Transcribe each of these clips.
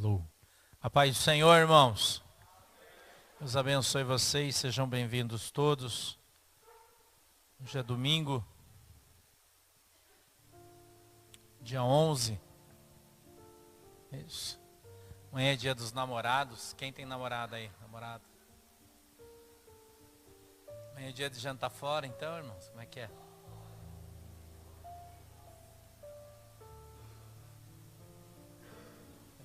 Alô. A paz do Senhor, irmãos. Deus abençoe vocês, sejam bem-vindos todos. Hoje é domingo, dia 11. Isso. Amanhã é dia dos namorados. Quem tem namorada aí? Namorado? Amanhã é dia de jantar fora, então, irmãos? Como é que é?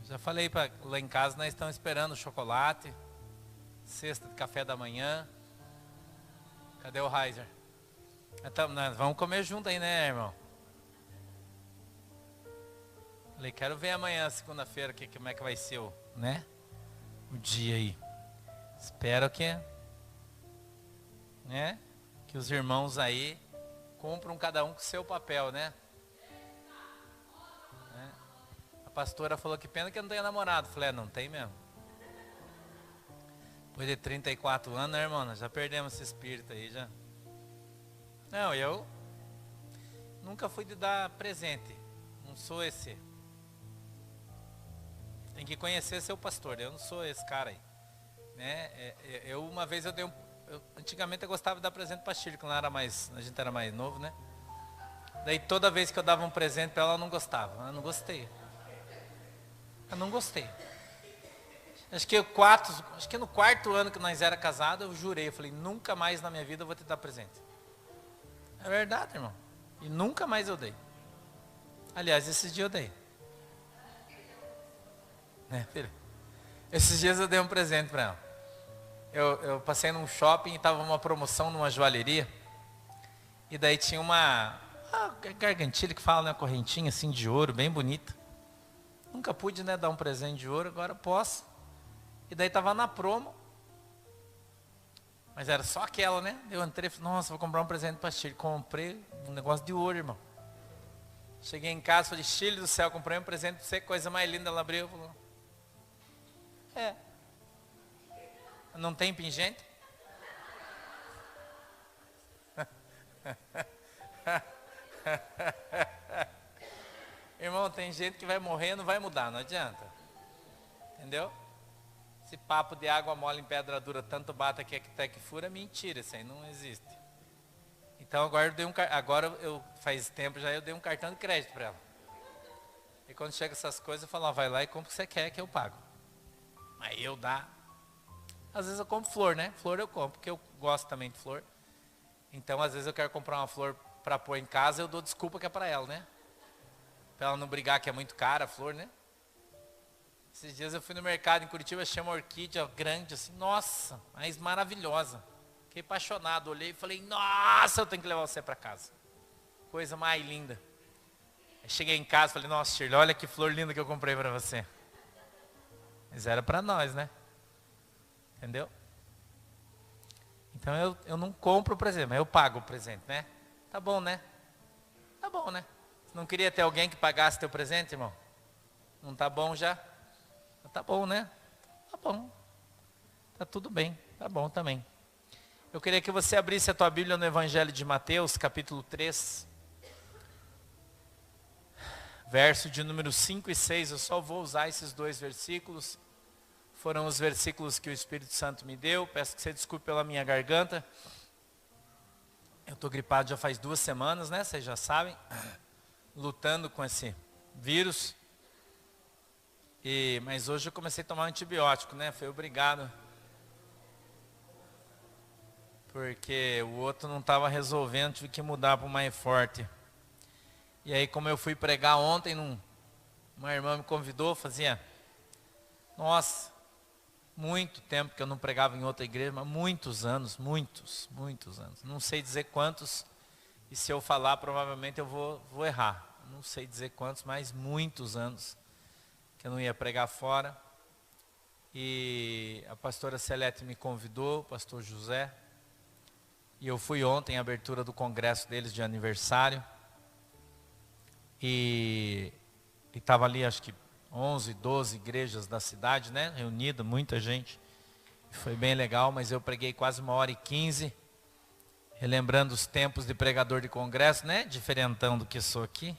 Já falei lá em casa, nós estamos esperando chocolate, cesta de café da manhã. Cadê o Heiser? Então, nós vamos comer junto aí, né, irmão? Falei, quero ver amanhã, segunda-feira, como é que vai ser o dia aí. Espero que os irmãos aí cumpram cada um com o seu papel, né? A pastora falou que pena que eu não tenho namorado. Falei, não tem mesmo. Depois de 34 anos, né, irmão? Nós já perdemos esse espírito aí, já. Não, eu nunca fui de dar presente. Não sou esse. Tem que conhecer seu pastor. Eu não sou esse cara aí. Né? Uma vez antigamente eu gostava de dar presente para a Shirley, quando a gente era mais novo, né? Daí toda vez que eu dava um presente para ela, ela não gostava. Eu não gostei. Eu não gostei. Acho que no quarto ano que nós era casados, eu jurei, eu falei, nunca mais na minha vida eu vou te dar presente. É verdade, irmão. E nunca mais eu dei. Aliás, esses dias eu dei. Filho? Esses dias eu dei um presente para ela. Eu passei num shopping e estava uma promoção numa joalheria. E daí tinha uma gargantilha que fala, né, uma correntinha assim de ouro, bem bonita. Nunca pude, dar um presente de ouro, agora posso. E daí estava na promo. Mas era só aquela, né? Eu entrei e falei, nossa, vou comprar um presente para a Shirley. Comprei um negócio de ouro, irmão. Cheguei em casa, falei, Shirley do céu, comprei um presente para você, coisa mais linda. Ela abriu e falou, não tem pingente? Irmão, tem gente que vai morrer, não vai mudar, não adianta. Entendeu? Esse papo de água mole em pedra dura, tanto bata que até que fura, é mentira, isso aí não existe. Então agora faz tempo já eu dei um cartão de crédito para ela. E quando chega essas coisas, eu falo, vai lá e compra o que você quer que eu pago. Aí eu dá. Às vezes eu compro flor, né? Flor eu compro, porque eu gosto também de flor. Então às vezes eu quero comprar uma flor para pôr em casa, eu dou desculpa que é para ela, né? Para ela não brigar que é muito cara a flor, né? Esses dias eu fui no mercado em Curitiba, achei uma orquídea grande assim, nossa, mas maravilhosa. Fiquei apaixonado, olhei e falei, nossa, eu tenho que levar você para casa. Coisa mais linda. Aí cheguei em casa e falei, nossa, Shirley, olha que flor linda que eu comprei para você. Mas era para nós, né? Entendeu? Então eu não compro o presente, mas eu pago o presente, né? Tá bom, né? Tá bom, né? Você não queria ter alguém que pagasse teu presente, irmão? Não tá bom já? Tá bom, né? Tá bom. Tá tudo bem. Tá bom também. Eu queria que você abrisse a tua Bíblia no Evangelho de Mateus, capítulo 3. Verso de número 5 e 6. Eu só vou usar esses dois versículos. Foram os versículos que o Espírito Santo me deu. Peço que você desculpe pela minha garganta. Eu estou gripado já faz 2 semanas, né? Vocês já sabem. Lutando com esse vírus. Mas hoje eu comecei a tomar um antibiótico, né? Fui obrigado. Porque o outro não estava resolvendo, tive que mudar para o mais forte. E aí, como eu fui pregar ontem, uma irmã me convidou, fazia, nossa, muito tempo que eu não pregava em outra igreja, mas muitos anos. Não sei dizer quantos, e se eu falar, provavelmente eu vou errar. Não sei dizer quantos, mas muitos anos que eu não ia pregar fora. E a pastora Celeste me convidou, o pastor José, e eu fui ontem à abertura do congresso deles de aniversário. E estava ali, acho que 11, 12 igrejas da cidade, né? Reunida, muita gente. Foi bem legal, mas eu preguei quase 1h15, relembrando os tempos de pregador de congresso, né? Diferentão do que sou aqui.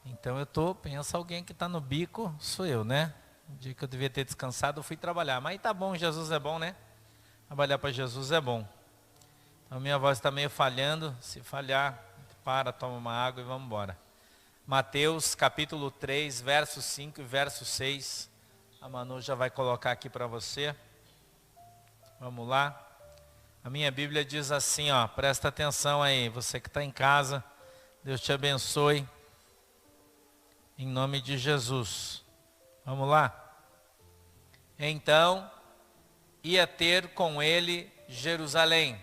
Então pensa alguém que está no bico, sou eu, né? O dia que eu devia ter descansado, eu fui trabalhar. Mas tá bom, Jesus é bom, né? Trabalhar para Jesus é bom. Então minha voz está meio falhando. Se falhar, para, toma uma água e vamos embora. Mateus capítulo 3, verso 5 e verso 6. A Manu já vai colocar aqui para você. Vamos lá. A minha Bíblia diz assim, ó, presta atenção aí, você que está em casa, Deus te abençoe, em nome de Jesus. Vamos lá? Então, ia ter com ele Jerusalém,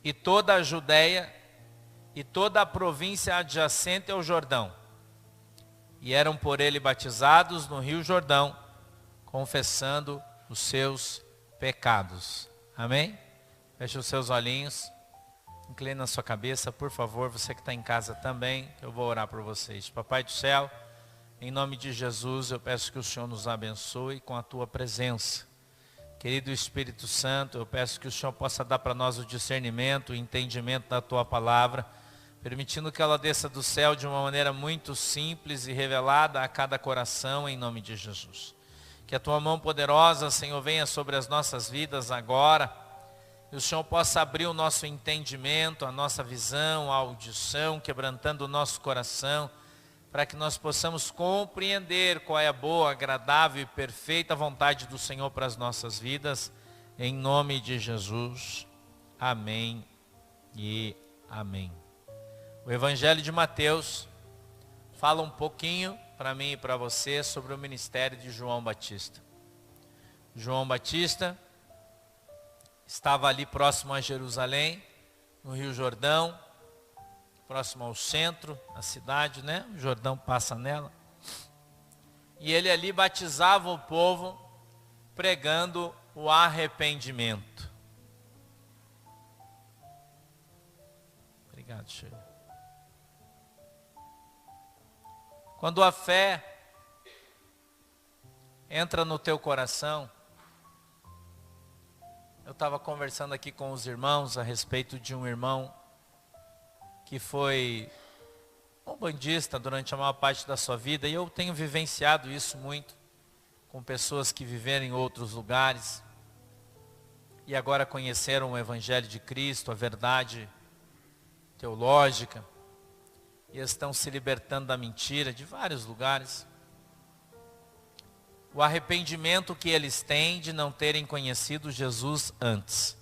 e toda a Judéia, e toda a província adjacente ao Jordão, e eram por ele batizados no rio Jordão, confessando os seus pecados. Amém? Feche os seus olhinhos, inclina a sua cabeça, por favor, você que está em casa também, eu vou orar por vocês. Papai do céu, em nome de Jesus, eu peço que o Senhor nos abençoe com a tua presença. Querido Espírito Santo, eu peço que o Senhor possa dar para nós o discernimento, o entendimento da tua palavra, permitindo que ela desça do céu de uma maneira muito simples e revelada a cada coração, em nome de Jesus. Que a tua mão poderosa, Senhor, venha sobre as nossas vidas agora. E o Senhor possa abrir o nosso entendimento, a nossa visão, a audição, quebrantando o nosso coração, para que nós possamos compreender qual é a boa, agradável e perfeita vontade do Senhor para as nossas vidas. Em nome de Jesus. Amém e amém. O Evangelho de Mateus fala um pouquinho para mim e para você sobre o ministério de João Batista. João Batista estava ali próximo a Jerusalém, no Rio Jordão, próximo ao centro, a cidade, né? O Jordão passa nela. E ele ali batizava o povo, pregando o arrependimento. Obrigado, Sheila. Quando a fé entra no teu coração, eu estava conversando aqui com os irmãos a respeito de um irmão que foi um bandista durante a maior parte da sua vida, e eu tenho vivenciado isso muito com pessoas que viveram em outros lugares e agora conheceram o Evangelho de Cristo, a verdade teológica, e estão se libertando da mentira de vários lugares. O arrependimento que eles têm de não terem conhecido Jesus antes.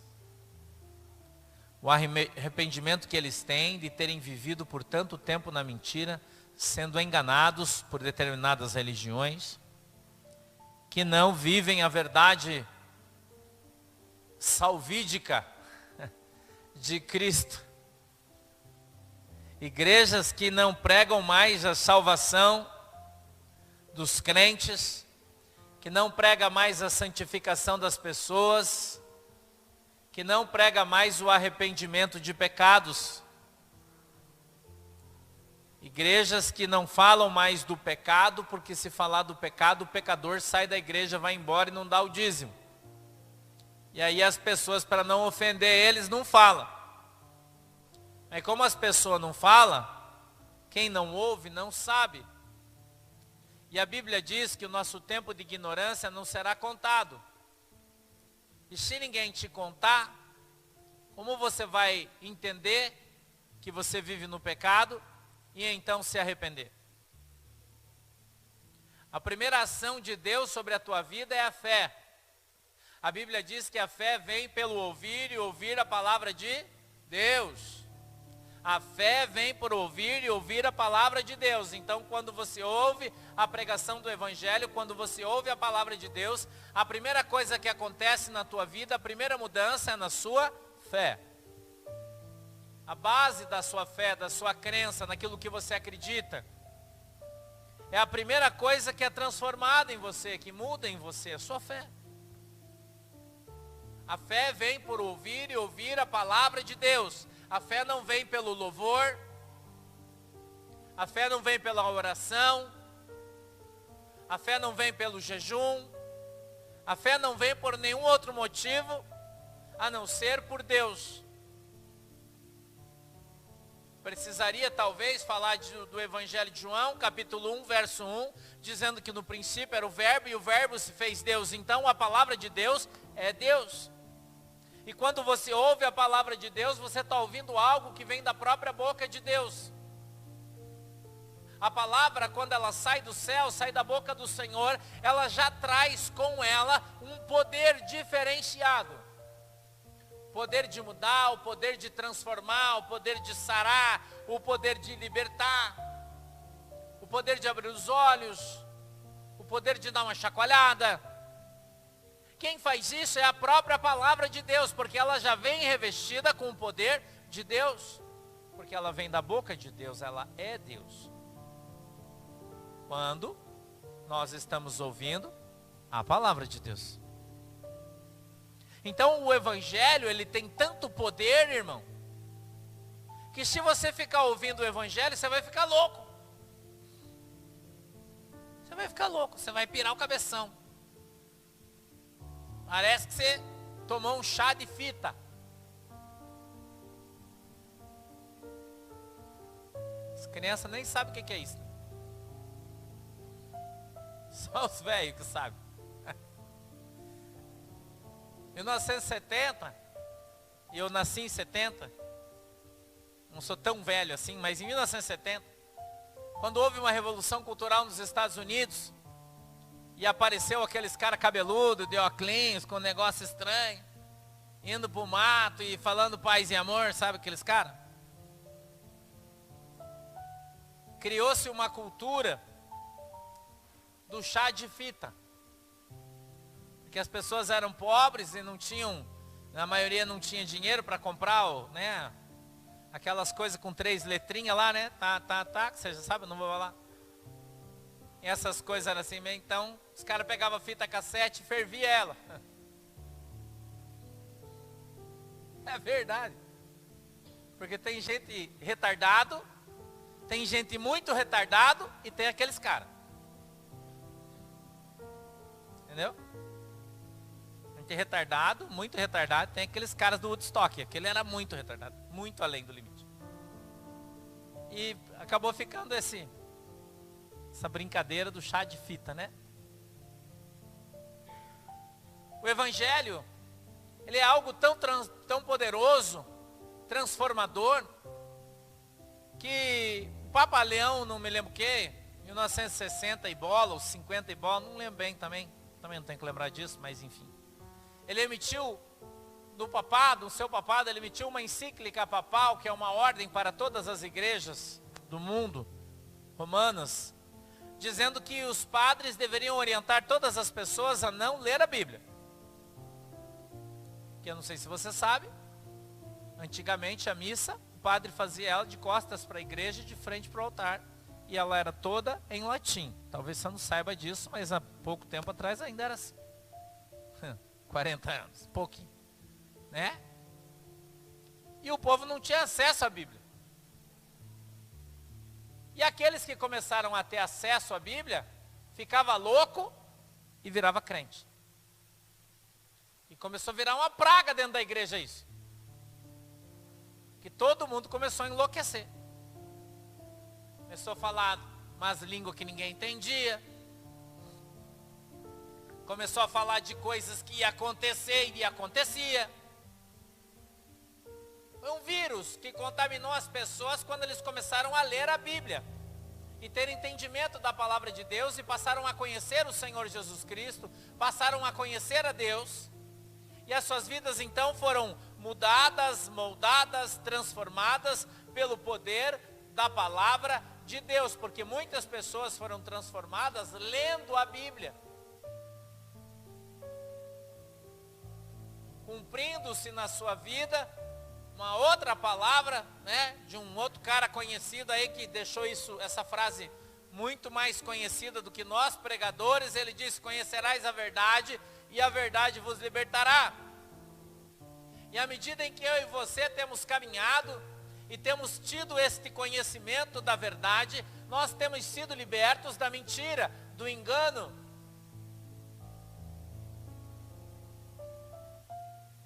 O arrependimento que eles têm de terem vivido por tanto tempo na mentira, sendo enganados por determinadas religiões, que não vivem a verdade salvídica de Cristo. Igrejas que não pregam mais a salvação dos crentes, que não prega mais a santificação das pessoas, que não prega mais o arrependimento de pecados. Igrejas que não falam mais do pecado, porque se falar do pecado, o pecador sai da igreja, vai embora e não dá o dízimo. E aí as pessoas, para não ofender eles, não falam. Mas como as pessoas não falam, quem não ouve não sabe. E a Bíblia diz que o nosso tempo de ignorância não será contado. E se ninguém te contar, como você vai entender que você vive no pecado e então se arrepender? A primeira ação de Deus sobre a tua vida é a fé. A Bíblia diz que a fé vem pelo ouvir e ouvir a palavra de Deus. A fé vem por ouvir e ouvir a palavra de Deus. Então, quando você ouve a pregação do Evangelho, quando você ouve a palavra de Deus, a primeira coisa que acontece na tua vida, a primeira mudança é na sua fé. A base da sua fé, da sua crença, naquilo que você acredita, é a primeira coisa que é transformada em você, que muda em você, a sua fé. A fé vem por ouvir e ouvir a palavra de Deus. A fé não vem pelo louvor, a fé não vem pela oração, a fé não vem pelo jejum, a fé não vem por nenhum outro motivo, a não ser por Deus. Precisaria talvez falar do Evangelho de João, capítulo 1, verso 1, dizendo que no princípio era o verbo e o verbo se fez Deus. Então a palavra de Deus é Deus. E quando você ouve a palavra de Deus, você está ouvindo algo que vem da própria boca de Deus. A palavra, quando ela sai do céu, sai da boca do Senhor, ela já traz com ela um poder diferenciado. O poder de mudar, o poder de transformar, o poder de sarar, o poder de libertar, o poder de abrir os olhos, o poder de dar uma chacoalhada. Quem faz isso é a própria palavra de Deus, porque ela já vem revestida com o poder de Deus, porque ela vem da boca de Deus, ela é Deus. Quando nós estamos ouvindo a palavra de Deus. Então o Evangelho, ele tem tanto poder, irmão, que se você ficar ouvindo o Evangelho, você vai ficar louco. Você vai ficar louco, você vai pirar o cabeção. Parece que você tomou um chá de fita. As crianças nem sabem o que é isso. Só os velhos que sabem. 1970, e eu nasci em 70, não sou tão velho assim, mas em 1970, quando houve uma revolução cultural nos Estados Unidos, e apareceu aqueles caras cabeludos, de óculos, com um negócio estranho, indo pro mato e falando paz e amor, sabe aqueles caras? Criou-se uma cultura do chá de fita. Porque as pessoas eram pobres e não tinham, a maioria não tinha dinheiro para comprar, né, aquelas coisas com 3 letrinhas lá, né, que você já sabe, eu não vou falar. E essas coisas eram assim, então os caras pegavam fita cassete e ferviam ela. É verdade. Porque tem gente retardado, tem gente muito retardado e tem aqueles caras. Entendeu? Retardado, muito retardado, tem aqueles caras do Woodstock, aquele era muito retardado, muito além do limite. E acabou ficando essa brincadeira do chá de fita, né? O Evangelho, ele é algo tão poderoso, transformador, que o Papa Leão, não me lembro o que, 1960 e bola, ou 50 e bola, não lembro bem também não tenho que lembrar disso, mas enfim. Ele emitiu, do seu papado, ele emitiu uma encíclica papal, que é uma ordem para todas as igrejas do mundo, romanas, dizendo que os padres deveriam orientar todas as pessoas a não ler a Bíblia. Que eu não sei se você sabe, antigamente a missa, o padre fazia ela de costas para a igreja e de frente para o altar. E ela era toda em latim. Talvez você não saiba disso, mas há pouco tempo atrás ainda era assim. 40 anos, pouquinho, né? E o povo não tinha acesso à Bíblia. E aqueles que começaram a ter acesso à Bíblia, ficava louco e virava crente. E começou a virar uma praga dentro da igreja isso. Que todo mundo começou a enlouquecer. Começou a falar umas línguas que ninguém entendia. Começou a falar de coisas que ia acontecer e acontecia. Foi um vírus que contaminou as pessoas quando eles começaram a ler a Bíblia. E ter entendimento da palavra de Deus e passaram a conhecer o Senhor Jesus Cristo. Passaram a conhecer a Deus. E as suas vidas então foram mudadas, moldadas, transformadas pelo poder da palavra de Deus. Porque muitas pessoas foram transformadas lendo a Bíblia. Cumprindo-se na sua vida uma outra palavra, né, de um outro cara conhecido aí que deixou essa frase muito mais conhecida do que nós pregadores. Ele disse: conhecerás a verdade e a verdade vos libertará. E à medida em que eu e você temos caminhado e temos tido este conhecimento da verdade, nós temos sido libertos da mentira, do engano,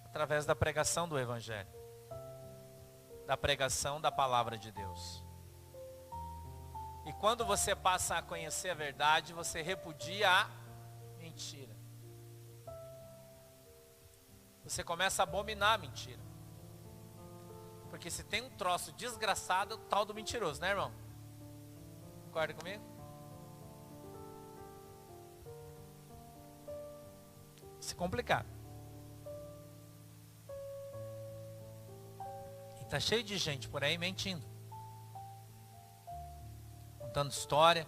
através da pregação do Evangelho. da pregação da palavra de Deus. E quando você passa a conhecer a verdade, você repudia a mentira. Você começa a abominar a mentira. Porque se tem um troço desgraçado, é o tal do mentiroso, né, irmão? Concorda comigo? Isso é complicado. E tá cheio de gente por aí mentindo. Contando história.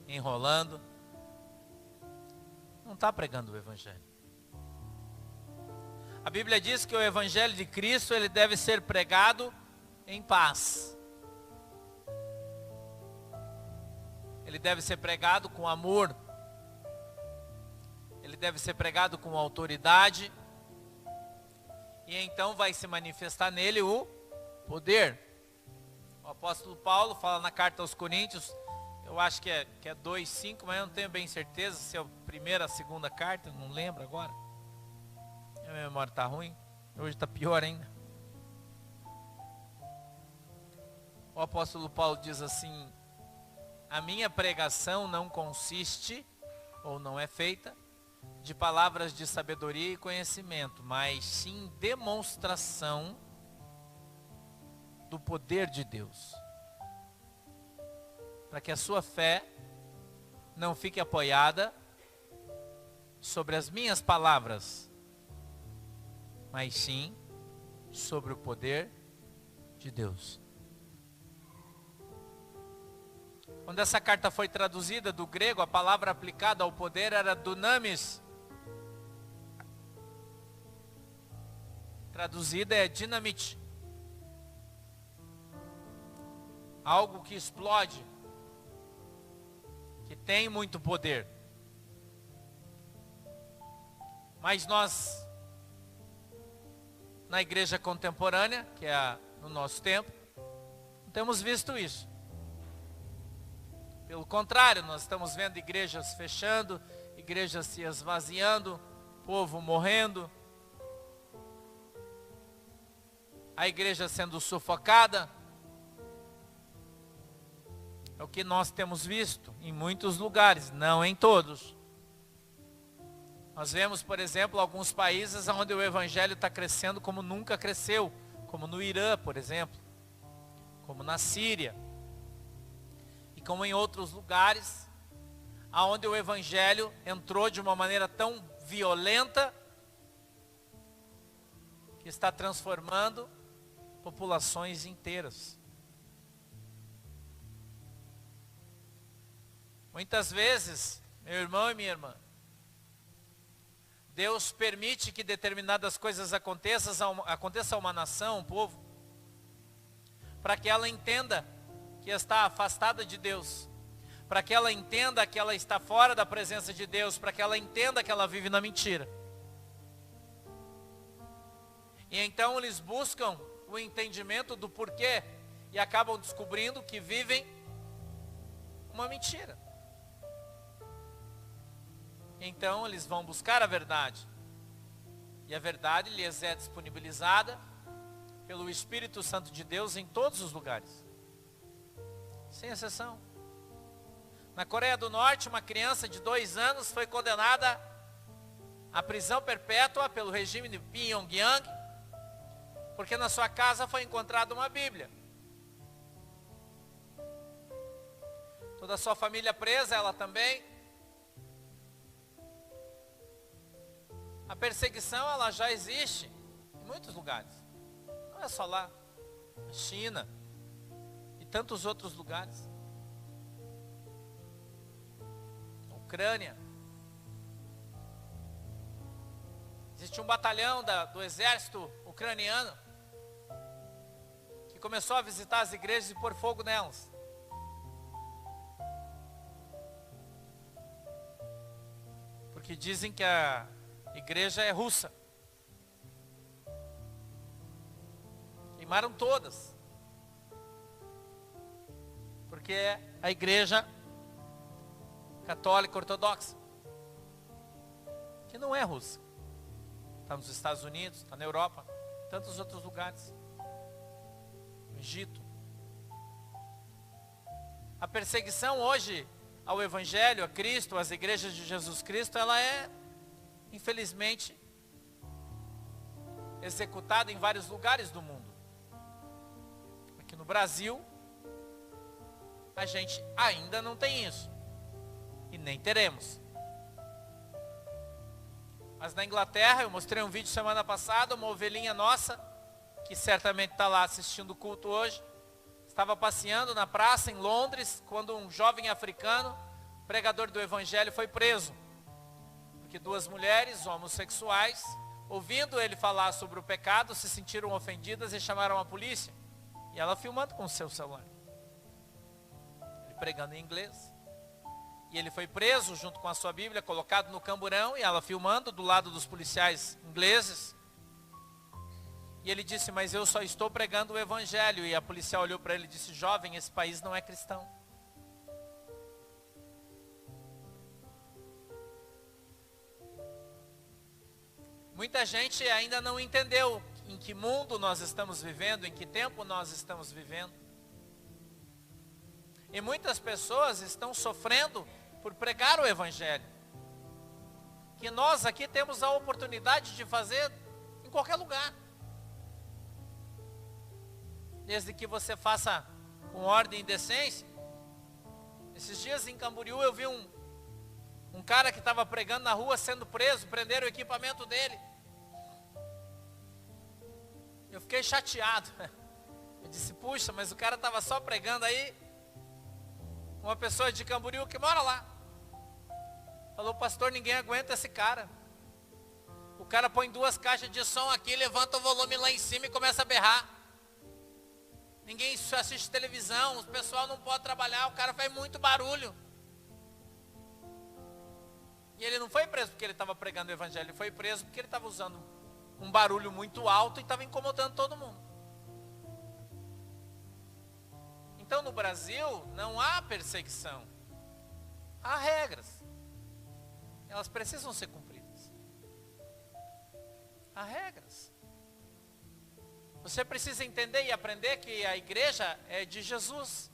Enrolando. Não está pregando o Evangelho. A Bíblia diz que o Evangelho de Cristo, ele deve ser pregado em paz. Ele deve ser pregado com amor. Ele deve ser pregado com autoridade. E então vai se manifestar nele o poder. O apóstolo Paulo fala na carta aos Coríntios, eu acho que é 2:5, mas eu não tenho bem certeza se é a primeira ou a segunda carta, não lembro agora. A minha memória está ruim, hoje está pior ainda. O apóstolo Paulo diz assim: a minha pregação não consiste, ou não é feita, de palavras de sabedoria e conhecimento, mas sim demonstração do poder de Deus. Para que a sua fé não fique apoiada sobre as minhas palavras, mas sim sobre o poder de Deus. Quando essa carta foi traduzida do grego, a palavra aplicada ao poder era dunamis. Traduzida é dinamite. Algo que explode, que tem muito poder. Mas nós, na igreja contemporânea, que é no nosso tempo, não temos visto isso. Pelo contrário, nós estamos vendo igrejas fechando, igrejas se esvaziando, povo morrendo, a igreja sendo sufocada. É o que nós temos visto em muitos lugares, não em todos. Nós vemos, por exemplo, alguns países onde o evangelho está crescendo como nunca cresceu, como no Irã, por exemplo, como na Síria, e como em outros lugares, onde o evangelho entrou de uma maneira tão violenta, que está transformando populações inteiras. Muitas vezes, meu irmão e minha irmã, Deus permite que determinadas coisas aconteçam a uma nação, um povo, para que ela entenda que está afastada de Deus, para que ela entenda que ela está fora da presença de Deus, para que ela entenda que ela vive na mentira. E então eles buscam o entendimento do porquê e acabam descobrindo que vivem uma mentira. Então eles vão buscar a verdade. E a verdade lhes é disponibilizada pelo Espírito Santo de Deus em todos os lugares. Sem exceção. Na Coreia do Norte, uma criança de 2 anos foi condenada à prisão perpétua pelo regime de Pyongyang, porque na sua casa foi encontrada uma Bíblia. Toda a sua família presa, ela também. A perseguição, ela já existe em muitos lugares. Não é só lá. Na China e tantos outros lugares. Na Ucrânia. Existe um batalhão do exército ucraniano que começou a visitar as igrejas e pôr fogo nelas. Porque dizem que a igreja é russa. Queimaram todas. Porque é a igreja católica ortodoxa, que não é russa. Está nos Estados Unidos, está na Europa, tantos outros lugares. no Egito. A perseguição hoje ao Evangelho, a Cristo, às igrejas de Jesus Cristo, ela é, infelizmente, executada em vários lugares do mundo. Aqui no Brasil, a gente ainda não tem isso. E nem teremos. Mas na Inglaterra, eu mostrei um vídeo semana passada, uma ovelhinha nossa, que certamente está lá assistindo o culto hoje, estava passeando na praça em Londres, quando um jovem africano, pregador do Evangelho, foi preso. Porque duas mulheres homossexuais, ouvindo ele falar sobre o pecado, se sentiram ofendidas e chamaram a polícia. E ela filmando com o seu celular. Ele pregando em inglês. E ele foi preso junto com a sua Bíblia, colocado no camburão, e ela filmando do lado dos policiais ingleses. E ele disse, mas eu só estou pregando o Evangelho. E a policial olhou para ele e disse, jovem, esse país não é cristão. Muita gente ainda não entendeu em que mundo nós estamos vivendo, em que tempo nós estamos vivendo. E muitas pessoas estão sofrendo por pregar o Evangelho. Que nós aqui temos a oportunidade de fazer em qualquer lugar. Desde que você faça com ordem e decência. Esses dias em Camboriú eu vi um cara que estava pregando na rua sendo preso, prenderam o equipamento dele. Eu fiquei chateado. Eu disse, puxa, mas o cara estava só pregando aí. Uma pessoa de Camboriú que mora lá. Falou, pastor, ninguém aguenta esse cara. O cara põe 2 caixas de som aqui, levanta o volume lá em cima e começa a berrar. Ninguém assiste televisão, o pessoal não pode trabalhar, o cara faz muito barulho. E ele não foi preso porque ele estava pregando o Evangelho, ele foi preso porque ele estava usando um barulho muito alto e estava incomodando todo mundo. Então no Brasil não há perseguição, há regras. Elas precisam ser cumpridas. Há regras. Você precisa entender e aprender que a igreja é de Jesus.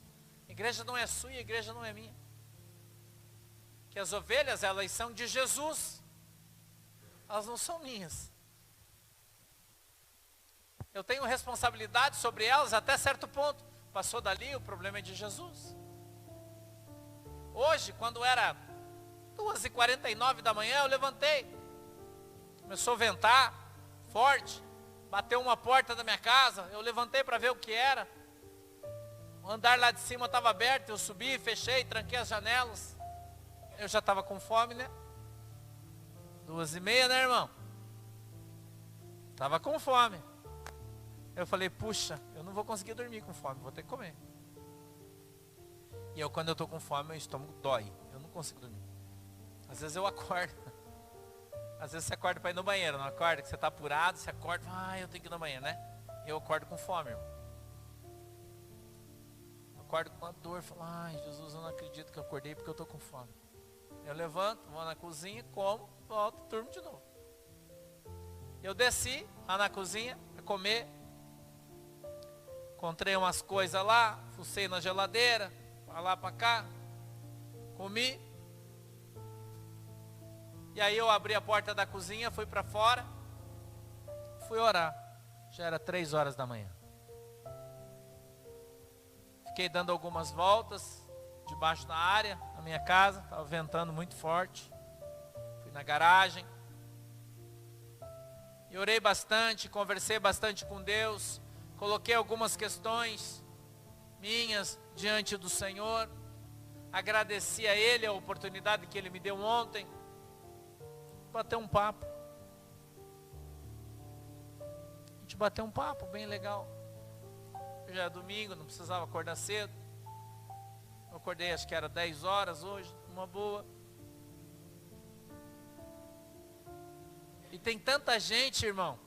A igreja não é sua e a igreja não é minha. Que as ovelhas, elas são de Jesus. Elas não são minhas. Eu tenho responsabilidade sobre elas até certo ponto. Passou dali, o problema é de Jesus. Hoje, quando era 2h49 da manhã, eu levantei. Começou a ventar forte. Bateu uma porta da minha casa. Eu levantei para ver o que era. O andar lá de cima estava aberto. Eu subi, fechei, tranquei as janelas. Eu já estava com fome, né? 2h30, né, irmão? Estava com fome. Eu falei, puxa, eu não vou conseguir dormir com fome, vou ter que comer. E quando eu estou com fome, meu estômago dói. Eu não consigo dormir. Às vezes eu acordo. Às vezes você acorda para ir no banheiro, não acorda? Que você está apurado, você acorda, eu tenho que ir no banheiro, né? Eu acordo com fome, irmão. Eu acordo com a dor, falo, Jesus, eu não acredito que eu acordei porque eu estou com fome. Eu levanto, vou na cozinha, como, volto, durmo de novo. Eu desci lá na cozinha para comer. Encontrei umas coisas lá, fucei na geladeira, para lá para cá, comi. E aí eu abri a porta da cozinha, fui para fora, fui orar. Já era 3 horas da manhã. Fiquei dando algumas voltas debaixo da área, na minha casa, estava ventando muito forte. Fui na garagem. E orei bastante, conversei bastante com Deus. Coloquei algumas questões minhas diante do Senhor. Agradeci a Ele a oportunidade que Ele me deu ontem. Bater um papo. A gente bateu um papo bem legal. Já é domingo, não precisava acordar cedo. Eu acordei, acho que era 10 horas hoje, uma boa. E tem tanta gente, irmão,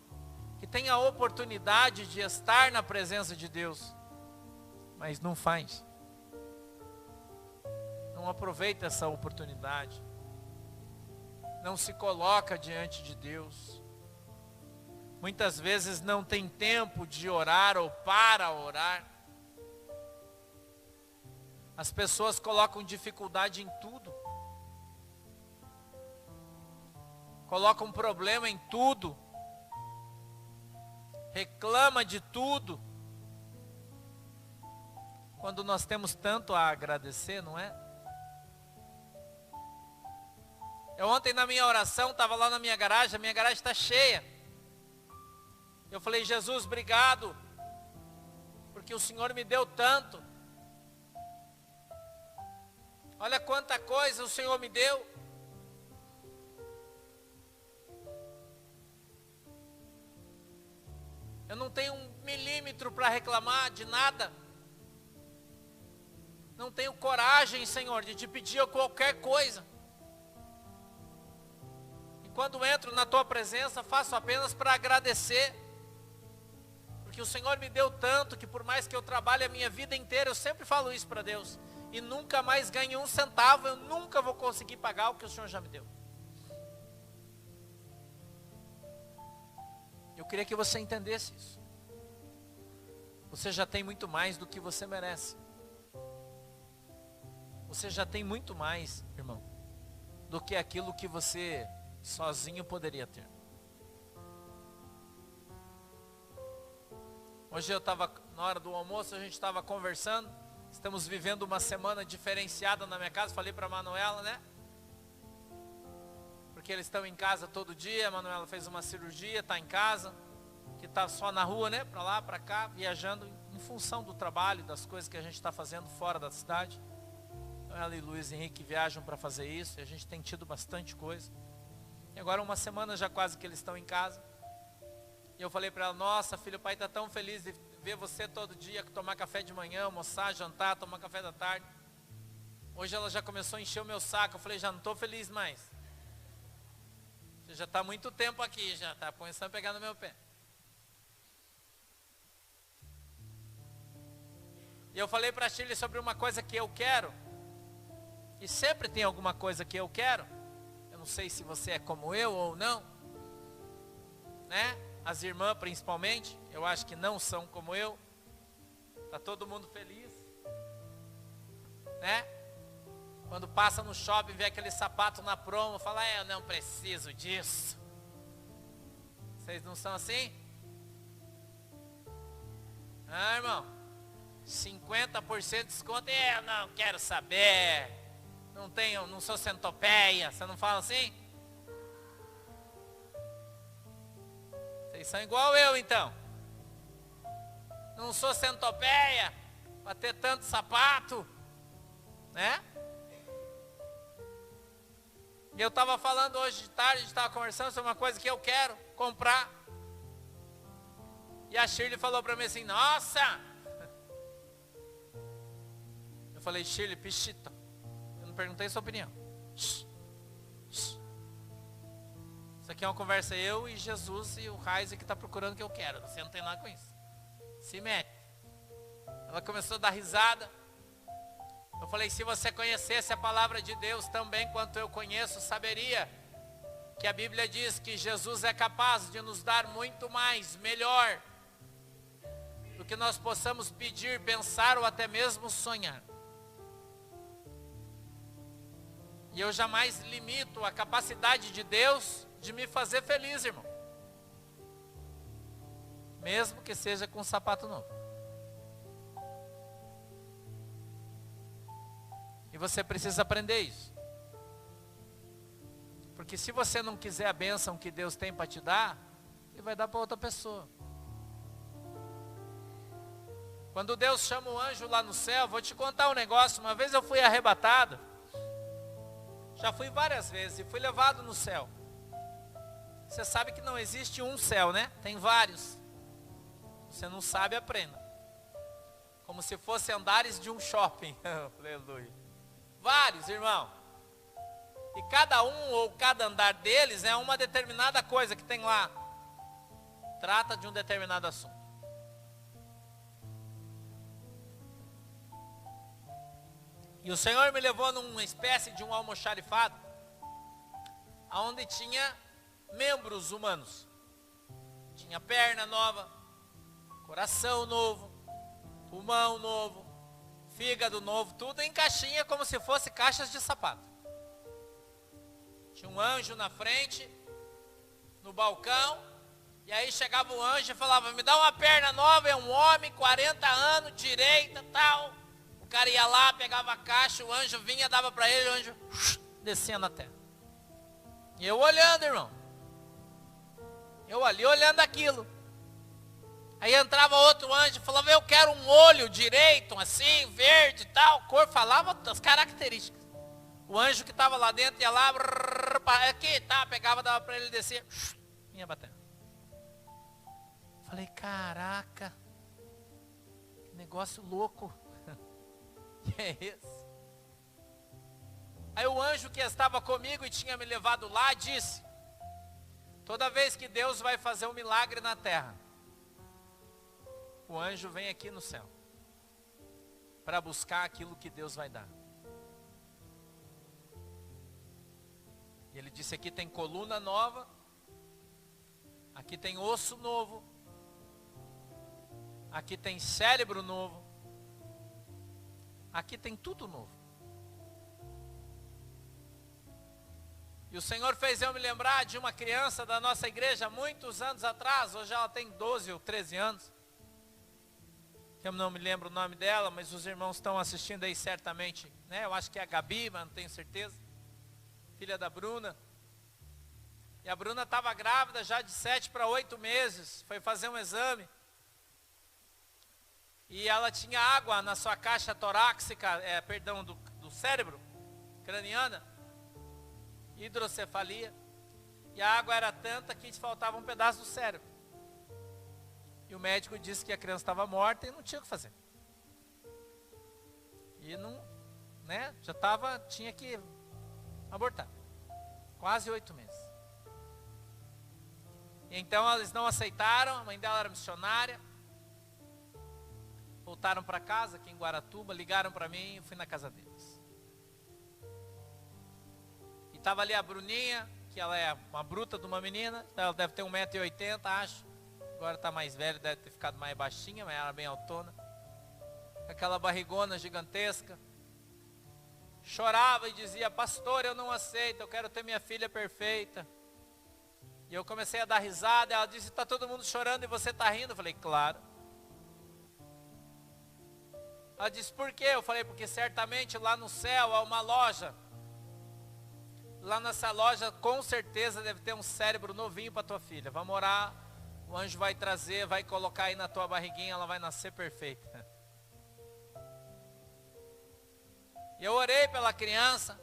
que tem a oportunidade de estar na presença de Deus, mas não faz. Não aproveita essa oportunidade. Não se coloca diante de Deus. muitas vezes não tem tempo de orar ou para orar. As pessoas colocam dificuldade em tudo. Colocam problema em tudo. Reclama de tudo. Quando nós temos tanto a agradecer, não é? Eu ontem na minha oração, estava lá na minha garagem, a minha garagem está cheia. Eu falei, Jesus, obrigado, porque o Senhor me deu tanto. Olha quanta coisa o Senhor me deu. Eu não tenho 1 milímetro para reclamar de nada. Não tenho coragem, Senhor, de te pedir qualquer coisa. E quando entro na tua presença, faço apenas para agradecer. Porque o Senhor me deu tanto que por mais que eu trabalhe a minha vida inteira, eu sempre falo isso para Deus. E nunca mais ganho 1 centavo, eu nunca vou conseguir pagar o que o Senhor já me deu. Eu queria que você entendesse isso. Você já tem muito mais do que você merece. Você já tem muito mais, irmão, do que aquilo que você sozinho poderia ter. Hoje eu estava, na hora do almoço, a gente estava conversando. Estamos vivendo uma semana diferenciada na minha casa. Falei para a Manuela, né? Porque eles estão em casa todo dia. A Manuela fez uma cirurgia, está em casa. Que está só na rua, né? Para lá, para cá, viajando em função do trabalho, das coisas que a gente está fazendo fora da cidade. Então ela e Luiz Henrique viajam para fazer isso. E a gente tem tido bastante coisa. E agora uma semana já quase que eles estão em casa. E eu falei para ela, nossa filho, o pai está tão feliz de ver você todo dia, tomar café de manhã, almoçar, jantar, tomar café da tarde. Hoje ela já começou a encher o meu saco. Eu falei, já não estou feliz mais. Você já está há muito tempo aqui, já está começando a pegar no meu pé. E eu falei para a Shirley sobre uma coisa que eu quero. E sempre tem alguma coisa que eu quero. Eu não sei se você é como eu ou não. Né? As irmãs principalmente. Eu acho que não são como eu. Está todo mundo feliz. Né? Quando passa no shopping, vê aquele sapato na promo. Fala, eu não preciso disso. Vocês não são assim? Ah, irmão. 50% de desconto, eu não quero saber, não sou centopeia, você não fala assim? Vocês são igual eu então, não sou centopeia, para ter tanto sapato, né? E eu estava falando hoje de tarde, a gente estava conversando sobre uma coisa que eu quero comprar, e a Shirley falou para mim assim, nossa! Eu falei, Shirley, pichita. Eu não perguntei sua opinião. Isso aqui é uma conversa eu e Jesus e o Raiz que está procurando o que eu quero. Você não tem nada com isso. Se mete. Ela começou a dar risada. Eu falei, se você conhecesse a palavra de Deus também quanto eu conheço, saberia que a Bíblia diz que Jesus é capaz de nos dar muito mais, melhor, do que nós possamos pedir, pensar ou até mesmo sonhar. E eu jamais limito a capacidade de Deus de me fazer feliz, irmão. Mesmo que seja com um sapato novo. E você precisa aprender isso. Porque se você não quiser a bênção que Deus tem para te dar, Ele vai dar para outra pessoa. Quando Deus chama o anjo lá no céu, vou te contar um negócio. Uma vez eu fui arrebatado. Já fui várias vezes e fui levado no céu. Você sabe que não existe um céu, né? Tem vários. Você não sabe, aprenda. Como se fosse andares de um shopping. Aleluia. Vários, irmão. E cada um ou cada andar deles é uma determinada coisa que tem lá. Trata de um determinado assunto. E o Senhor me levou numa espécie de um almoxarifado, onde tinha membros humanos. Tinha perna nova, coração novo, pulmão novo, fígado novo, tudo em caixinha como se fosse caixas de sapato. Tinha um anjo na frente, no balcão, e aí chegava o anjo e falava, me dá uma perna nova, é um homem, 40 anos, direita, tal. O cara ia lá, pegava a caixa, o anjo vinha, dava para ele, o anjo descia na terra. E eu olhando, irmão. Eu ali olhando aquilo. Aí entrava outro anjo e falava, eu quero um olho direito, assim, verde e tal. Cor, falava as características. O anjo que estava lá dentro ia lá, aqui, tá, pegava, dava para ele descer, vinha batendo. Falei, caraca, que negócio louco. Que é esse? Aí o anjo que estava comigo e tinha me levado lá disse, toda vez que Deus vai fazer um milagre na terra, o anjo vem aqui no céu para buscar aquilo que Deus vai dar. E ele disse, aqui tem coluna nova, aqui tem osso novo, aqui tem cérebro novo, aqui tem tudo novo. E o Senhor fez eu me lembrar de uma criança da nossa igreja muitos anos atrás, hoje ela tem 12 ou 13 anos. Eu não me lembro o nome dela, mas os irmãos estão assistindo aí certamente, né? Eu acho que é a Gabi, mas não tenho certeza. Filha da Bruna. E a Bruna estava grávida já de 7 para 8 meses, foi fazer um exame. E ela tinha água na sua caixa torácica, do cérebro, craniana, hidrocefalia. E a água era tanta que faltava um pedaço do cérebro. E o médico disse que a criança estava morta e não tinha o que fazer. E não, né, tinha que abortar. Quase 8 meses. E então eles não aceitaram, a mãe dela era missionária. Voltaram para casa, aqui em Guaratuba, ligaram para mim e fui na casa deles. E estava ali a Bruninha, que ela é uma bruta de uma menina, ela deve ter 1,80 m, acho. Agora está mais velha, deve ter ficado mais baixinha, mas ela era bem autona. Aquela barrigona gigantesca. Chorava e dizia, pastor, eu não aceito, eu quero ter minha filha perfeita. E eu comecei a dar risada, ela disse, está todo mundo chorando e você está rindo? Eu falei, claro. Ela disse, por quê? Eu falei, porque certamente lá no céu há uma loja. Lá nessa loja com certeza deve ter um cérebro novinho para tua filha. Vamos orar, o anjo vai trazer, vai colocar aí na tua barriguinha, ela vai nascer perfeita. E eu orei pela criança,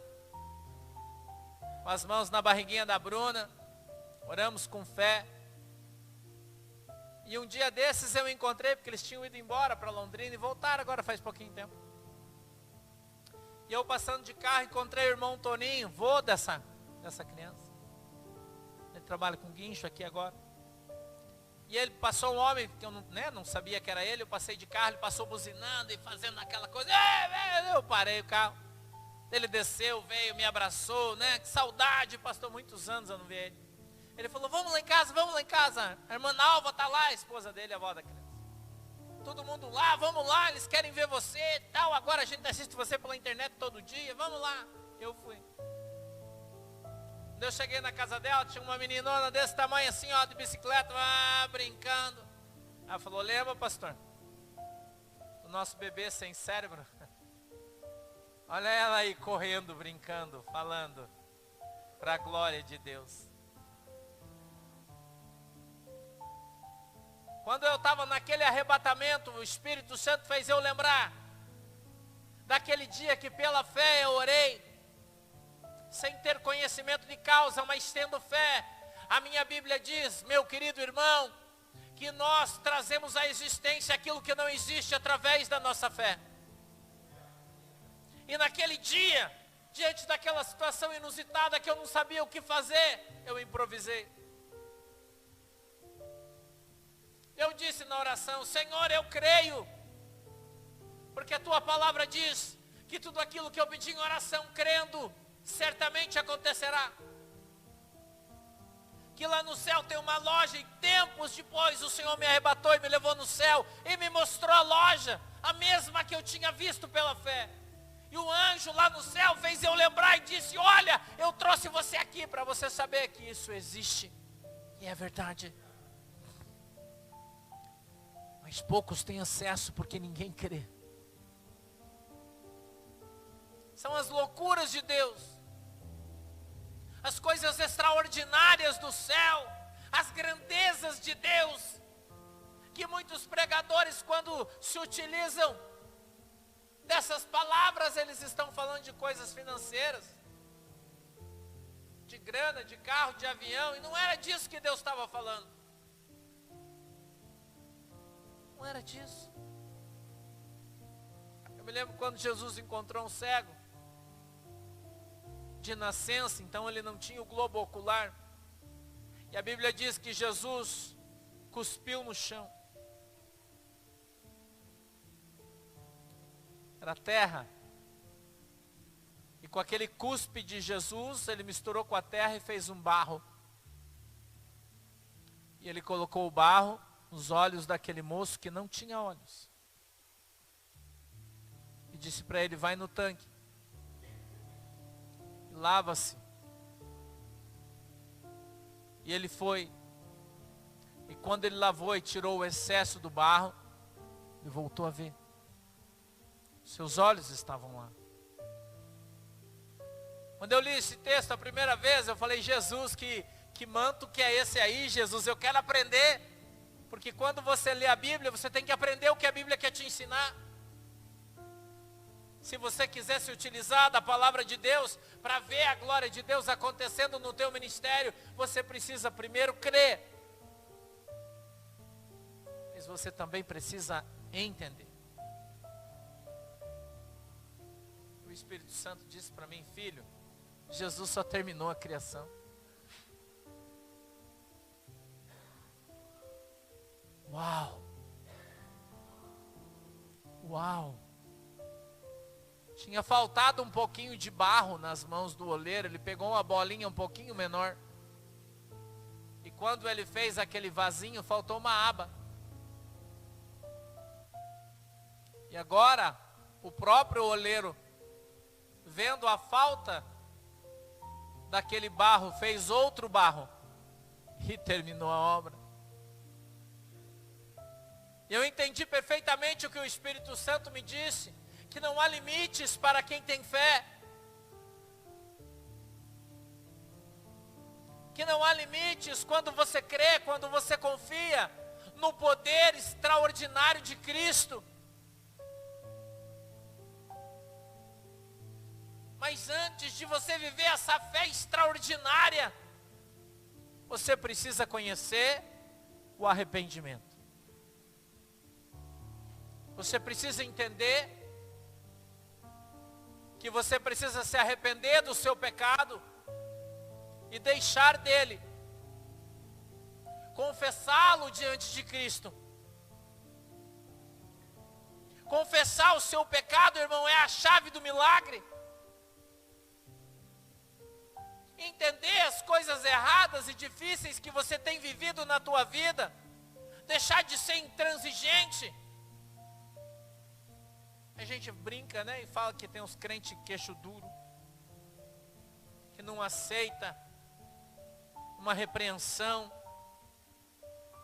com as mãos na barriguinha da Bruna, oramos com fé. E um dia desses eu encontrei, porque eles tinham ido embora para Londrina e voltaram agora faz pouquinho tempo. E eu passando de carro, encontrei o irmão Toninho, vô dessa criança. Ele trabalha com guincho aqui agora. E ele passou um homem, que eu não sabia que era ele, eu passei de carro, ele passou buzinando e fazendo aquela coisa. Eu parei o carro. Ele desceu, veio, me abraçou, né? Que saudade, pastor, muitos anos eu não vi ele. Ele falou, vamos lá em casa. A irmã Nalva está lá, a esposa dele, a avó da criança. Todo mundo lá, vamos lá, eles querem ver você e tal. Agora a gente assiste você pela internet todo dia, vamos lá. Eu fui. Quando eu cheguei na casa dela, tinha uma meninona desse tamanho assim, ó, de bicicleta, brincando. Ela falou, lembra, pastor? O nosso bebê sem cérebro. Olha ela aí correndo, brincando, falando. Para a glória de Deus. Quando eu estava naquele arrebatamento, o Espírito Santo fez eu lembrar daquele dia que pela fé eu orei, sem ter conhecimento de causa, mas tendo fé. A minha Bíblia diz, meu querido irmão, que nós trazemos à existência aquilo que não existe através da nossa fé. E naquele dia, diante daquela situação inusitada que eu não sabia o que fazer, eu improvisei. Eu disse na oração, Senhor, eu creio, porque a tua palavra diz que tudo aquilo que eu pedi em oração, crendo, certamente acontecerá. que lá no céu tem uma loja, e tempos depois o Senhor me arrebatou e me levou no céu e me mostrou a loja, a mesma que eu tinha visto pela fé. E o anjo lá no céu fez eu lembrar e disse: olha, eu trouxe você aqui para você saber que isso existe e é verdade. Mas poucos têm acesso porque ninguém crê. São as loucuras de Deus, as coisas extraordinárias do céu, as grandezas de Deus, que muitos pregadores, quando se utilizam dessas palavras, eles estão falando de coisas financeiras, de grana, de carro, de avião, e não era disso que Deus estava falando. Não era disso. Eu me lembro quando Jesus encontrou um cego de nascença, então ele não tinha o globo ocular, e a Bíblia diz que Jesus cuspiu no chão. Era terra, e com aquele cuspe de Jesus, ele misturou com a terra e fez um barro, e ele colocou o barro nos olhos daquele moço que não tinha olhos, e disse para ele: vai no tanque, lava-se. E ele foi, e quando ele lavou e tirou o excesso do barro, ele voltou a ver. Seus olhos estavam lá. Quando eu li esse texto a primeira vez, eu falei: Jesus, que manto que é esse aí, Jesus? Eu quero aprender, porque quando você lê a Bíblia, você tem que aprender o que a Bíblia quer te ensinar. Se você quiser se utilizar da palavra de Deus para ver a glória de Deus acontecendo no teu ministério, você precisa primeiro crer. Mas você também precisa entender. O Espírito Santo disse para mim: filho, Jesus só terminou a criação. Uau! Uau! Tinha faltado um pouquinho de barro nas mãos do oleiro. Ele pegou uma bolinha um pouquinho menor, e quando ele fez aquele vasinho, faltou uma aba. E agora, o próprio oleiro, vendo a falta daquele barro, fez outro barro e terminou a obra. Eu entendi perfeitamente o que o Espírito Santo me disse, que não há limites para quem tem fé, que não há limites quando você crê, quando você confia no poder extraordinário de Cristo. Mas antes de você viver essa fé extraordinária, você precisa conhecer o arrependimento. Você precisa entender que você precisa se arrepender do seu pecado e deixar dele, confessá-lo diante de Cristo. Confessar o seu pecado, irmão, é a chave do milagre. Entender as coisas erradas e difíceis que você tem vivido na tua vida, deixar de ser intransigente. A gente brinca, né, e fala que tem uns crentes queixo duro, que não aceita uma repreensão,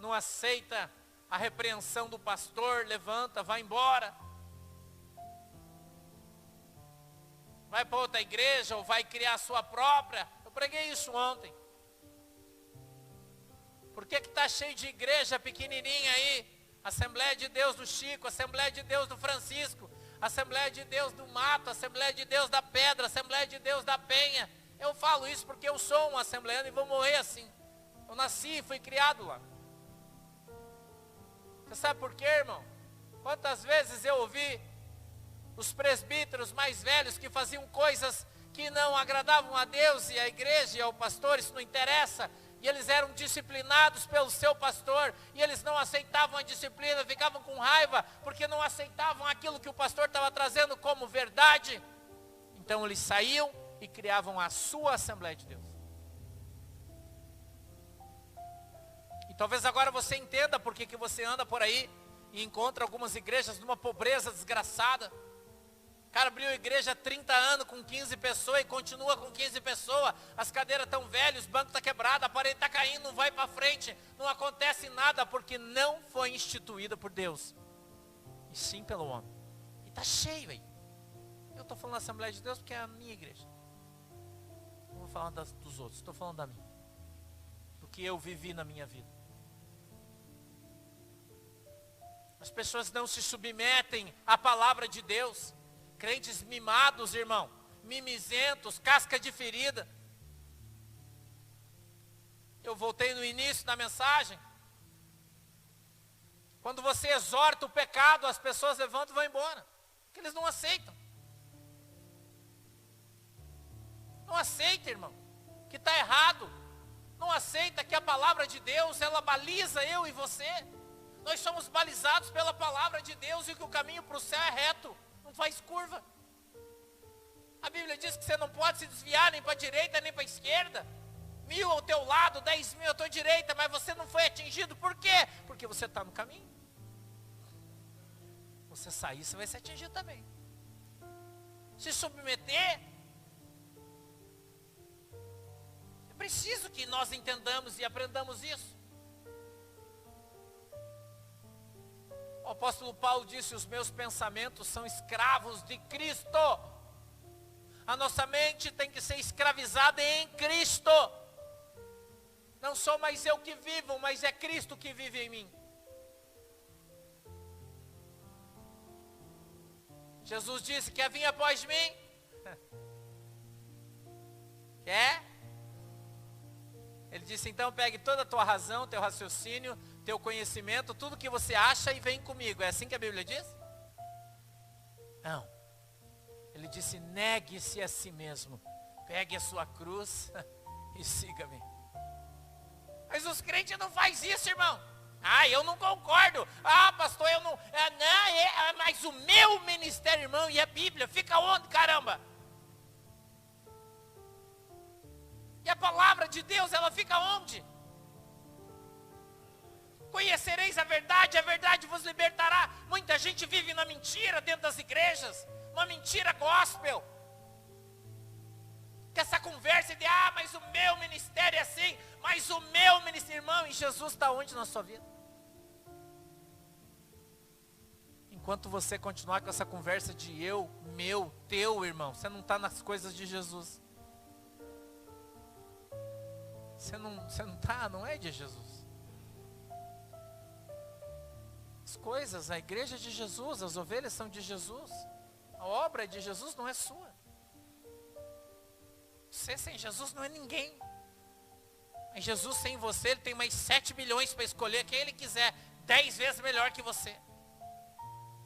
não aceita a repreensão do pastor, levanta, vai embora, vai para outra igreja ou vai criar a sua própria. Eu preguei isso ontem. Por que está cheio de igreja pequenininha aí? Assembleia de Deus do Chico, Assembleia de Deus do Francisco, Assembleia de Deus do Mato, Assembleia de Deus da Pedra, Assembleia de Deus da Penha. Eu falo isso porque eu sou um assembleano e vou morrer assim. Eu nasci e fui criado lá. Você sabe por quê, irmão? Quantas vezes eu ouvi os presbíteros mais velhos que faziam coisas que não agradavam a Deus e a igreja e ao pastor, isso não interessa. E eles eram disciplinados pelo seu pastor, e eles não aceitavam a disciplina, ficavam com raiva, porque não aceitavam aquilo que o pastor estava trazendo como verdade. Então eles saíam e criavam a sua Assembleia de Deus. talvez agora você entenda por que você anda por aí e encontra algumas igrejas numa pobreza desgraçada. O cara abriu igreja há 30 anos com 15 pessoas e continua com 15 pessoas. As cadeiras estão velhas, os bancos estão quebrados, a parede está caindo, não vai para frente. Não acontece nada porque não foi instituída por Deus. E sim pelo homem. E está cheio aí. Eu estou falando da Assembleia de Deus porque é a minha igreja. Não vou falar dos outros, estou falando da minha. Do que eu vivi na minha vida. As pessoas não se submetem à palavra de Deus. Crentes mimados, irmão, mimizentos, casca de ferida. Eu voltei no início da mensagem. Quando você exorta o pecado, as pessoas levantam e vão embora. Porque eles não aceitam. Não aceita, irmão, que está errado. Não aceita que a palavra de Deus, ela baliza eu e você. Nós somos balizados pela palavra de Deus e que o caminho para o céu é reto. Não faz curva. A Bíblia diz que você não pode se desviar nem para a direita nem para a esquerda. 1000 ao teu lado, 10.000 à tua direita, mas você não foi atingido. Por quê? Porque você está no caminho. Você sair, você vai ser atingido também. Se submeter. É preciso que nós entendamos e aprendamos isso. O apóstolo Paulo disse: os meus pensamentos são escravos de Cristo. A nossa mente tem que ser escravizada em Cristo. Não sou mais eu que vivo, mas é Cristo que vive em mim. Jesus disse: quer vir após mim? Quer? Ele disse: então pegue toda a tua razão, teu raciocínio, teu conhecimento, tudo que você acha e vem comigo. É assim que a Bíblia diz? Não. Ele disse: negue-se a si mesmo. Pegue a sua cruz e siga-me. Mas os crentes não fazem isso, irmão. Ah, eu não concordo. Ah, pastor, eu não... mas o meu ministério, irmão, e a Bíblia, fica onde, caramba? E a palavra de Deus, ela fica onde? Conhecereis a verdade vos libertará. Muita gente vive na mentira dentro das igrejas. Uma mentira gospel. Que essa conversa de, mas o meu ministério é assim. Mas o meu ministério, irmão, e Jesus está onde na sua vida? Enquanto você continuar com essa conversa de eu, meu, teu, irmão, você não está nas coisas de Jesus. Você não está, não é de Jesus. As coisas, a igreja é de Jesus, as ovelhas são de Jesus. A obra é de Jesus, não é sua. Você sem Jesus não é ninguém. Mas Jesus sem você, Ele tem mais 7 milhões para escolher quem Ele quiser, 10 vezes melhor que você.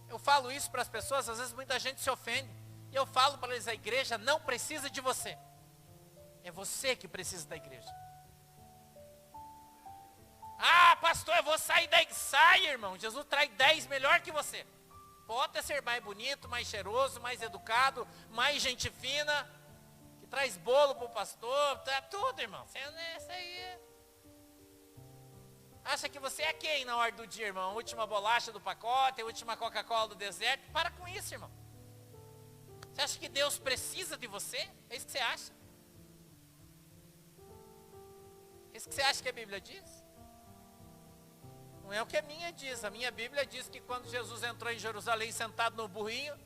Eu falo isso para as pessoas, às vezes muita gente se ofende. E eu falo para eles: a igreja não precisa de você. É você que precisa da igreja. Ah, pastor, eu vou sair da igreja. Sai, irmão. Jesus traz 10 melhor que você. Pode ser mais bonito, mais cheiroso, mais educado, mais gente fina, que traz bolo para o pastor, tá tudo, irmão. Você é isso aí. Acha que você é quem na hora do dia, irmão? A última bolacha do pacote, a última Coca-Cola do deserto? Para com isso, irmão. Você acha que Deus precisa de você? É isso que você acha? É isso que você acha que a Bíblia diz? Não é o que a minha diz. A minha Bíblia diz que quando Jesus entrou em Jerusalém sentado no burrinho,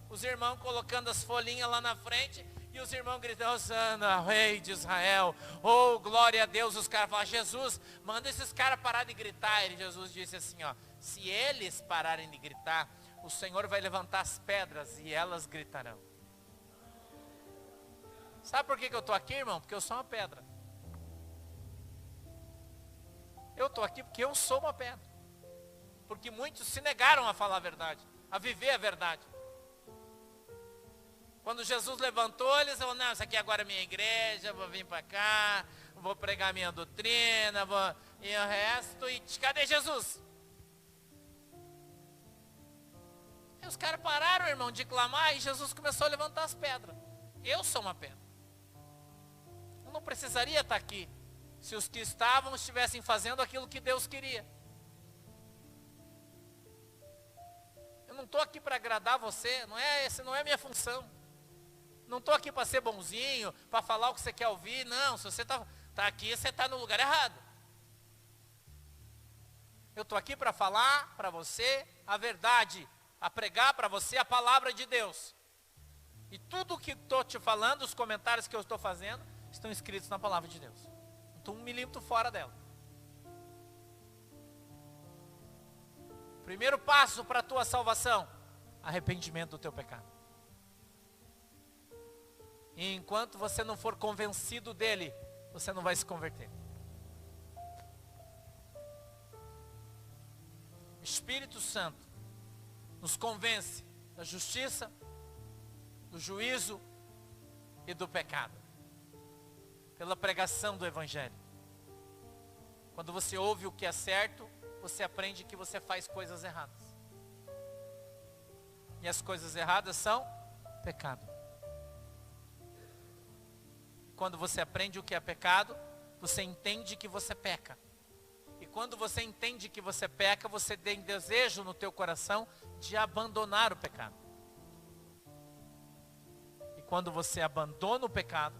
os irmãos colocando as folhinhas lá na frente, e os irmãos gritando: Hosana, rei de Israel, oh glória a Deus. Os caras falaram: Jesus, manda esses caras parar de gritar. E Jesus disse assim, se eles pararem de gritar, o Senhor vai levantar as pedras e elas gritarão. Sabe por que eu estou aqui, irmão? Porque eu sou uma pedra. Eu estou aqui porque eu sou uma pedra. Porque muitos se negaram a falar a verdade, a viver a verdade. Quando Jesus levantou, eles falaram: não, isso aqui agora é minha igreja, vou vir para cá, vou pregar minha doutrina, e o resto, e cadê Jesus? E os caras pararam, irmão, de clamar, e Jesus começou a levantar as pedras. Eu sou uma pedra. Eu não precisaria estar aqui. se os que estavam estivessem fazendo aquilo que Deus queria. Eu não estou aqui para agradar você, essa não é a minha função. Não estou aqui para ser bonzinho, para falar o que você quer ouvir. Não, se você está aqui, você está no lugar errado. Eu estou aqui para falar para você a verdade, a pregar para você a palavra de Deus. E tudo que estou te falando, os comentários que eu estou fazendo, estão escritos na palavra de Deus. Não estou 1 milímetro fora dela. Primeiro passo para a tua salvação, arrependimento do teu pecado. E enquanto você não for convencido dele, você não vai se converter. Espírito Santo nos convence da justiça, do juízo e do pecado. Pela pregação do Evangelho. Quando você ouve o que é certo, você aprende que você faz coisas erradas. E as coisas erradas são pecado. Quando você aprende o que é pecado, você entende que você peca. E quando você entende que você peca, você tem desejo no teu coração de abandonar o pecado. E quando você abandona o pecado,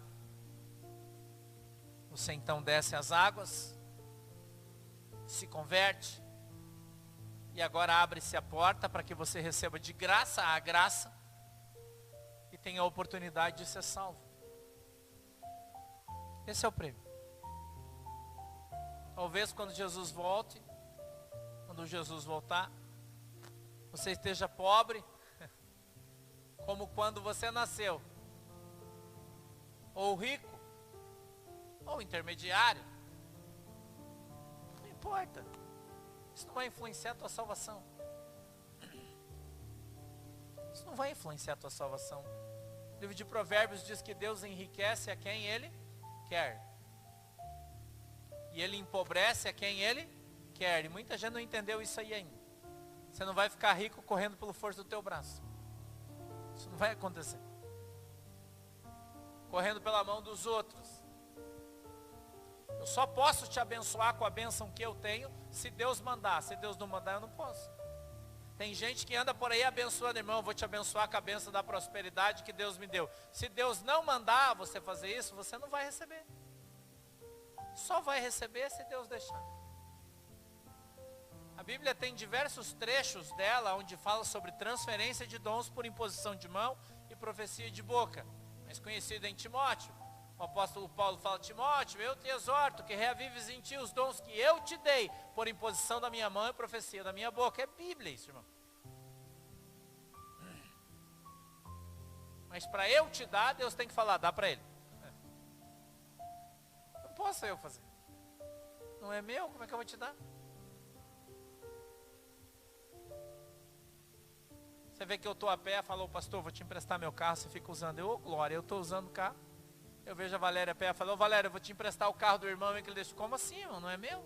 você então desce as águas, se converte, e agora abre-se a porta para que você receba de graça a graça e tenha a oportunidade de ser salvo. Esse é o prêmio. Talvez quando Jesus volte, quando Jesus voltar, você esteja pobre, como quando você nasceu, ou rico, ou intermediário, não importa, isso não vai influenciar a tua salvação, isso não vai influenciar a tua salvação. O livro de Provérbios diz que Deus enriquece a quem Ele quer, e Ele empobrece a quem Ele quer, e muita gente não entendeu isso aí ainda. Você não vai ficar rico correndo pelo força do teu braço, isso não vai acontecer, correndo pela mão dos outros. Eu só posso te abençoar com a bênção que eu tenho, se Deus mandar. Se Deus não mandar, eu não posso. Tem gente que anda por aí abençoando, irmão, eu vou te abençoar com a bênção da prosperidade que Deus me deu. Se Deus não mandar você fazer isso, você não vai receber. Só vai receber se Deus deixar. A Bíblia tem diversos trechos dela, onde fala sobre transferência de dons por imposição de mão e profecia de boca. Mais conhecido em Timóteo. O apóstolo Paulo fala: Timóteo, eu te exorto que reavives em ti os dons que eu te dei, por imposição da minha mão e profecia da minha boca. É Bíblia isso, irmão. Mas para eu te dar, Deus tem que falar, dá para ele. Não posso eu fazer. Não é meu, como é que eu vou te dar? Você vê que eu estou a pé, falou: pastor, vou te emprestar meu carro, você fica usando. Eu, glória, eu estou usando o carro. Eu vejo a Valéria a pé, falou: Valéria, eu vou te emprestar o carro do irmão, que ele deixou. Como assim, irmão? Não é meu?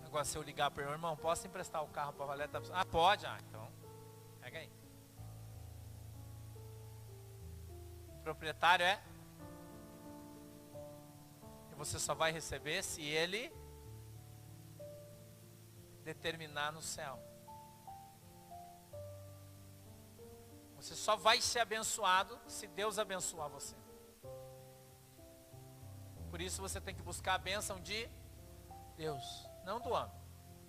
Agora, se eu ligar para o irmão, posso emprestar o carro para a Valéria? Ah, pode? Ah, então, pega aí. O proprietário é? E você só vai receber se ele determinar no céu. Você só vai ser abençoado se Deus abençoar você. Por isso você tem que buscar a bênção de Deus, não do homem.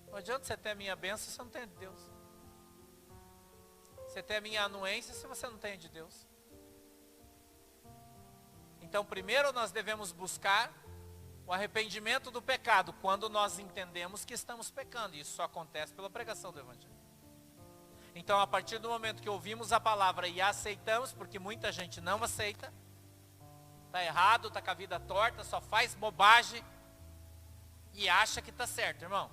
Não adianta você ter a minha bênção se você não tem a de Deus. Você tem a minha anuência se você não tem a de Deus. Então primeiro nós devemos buscar o arrependimento do pecado, quando nós entendemos que estamos pecando. E isso só acontece pela pregação do Evangelho. Então, a partir do momento que ouvimos a palavra e a aceitamos, porque muita gente não aceita, está errado, está com a vida torta, só faz bobagem e acha que está certo, irmão.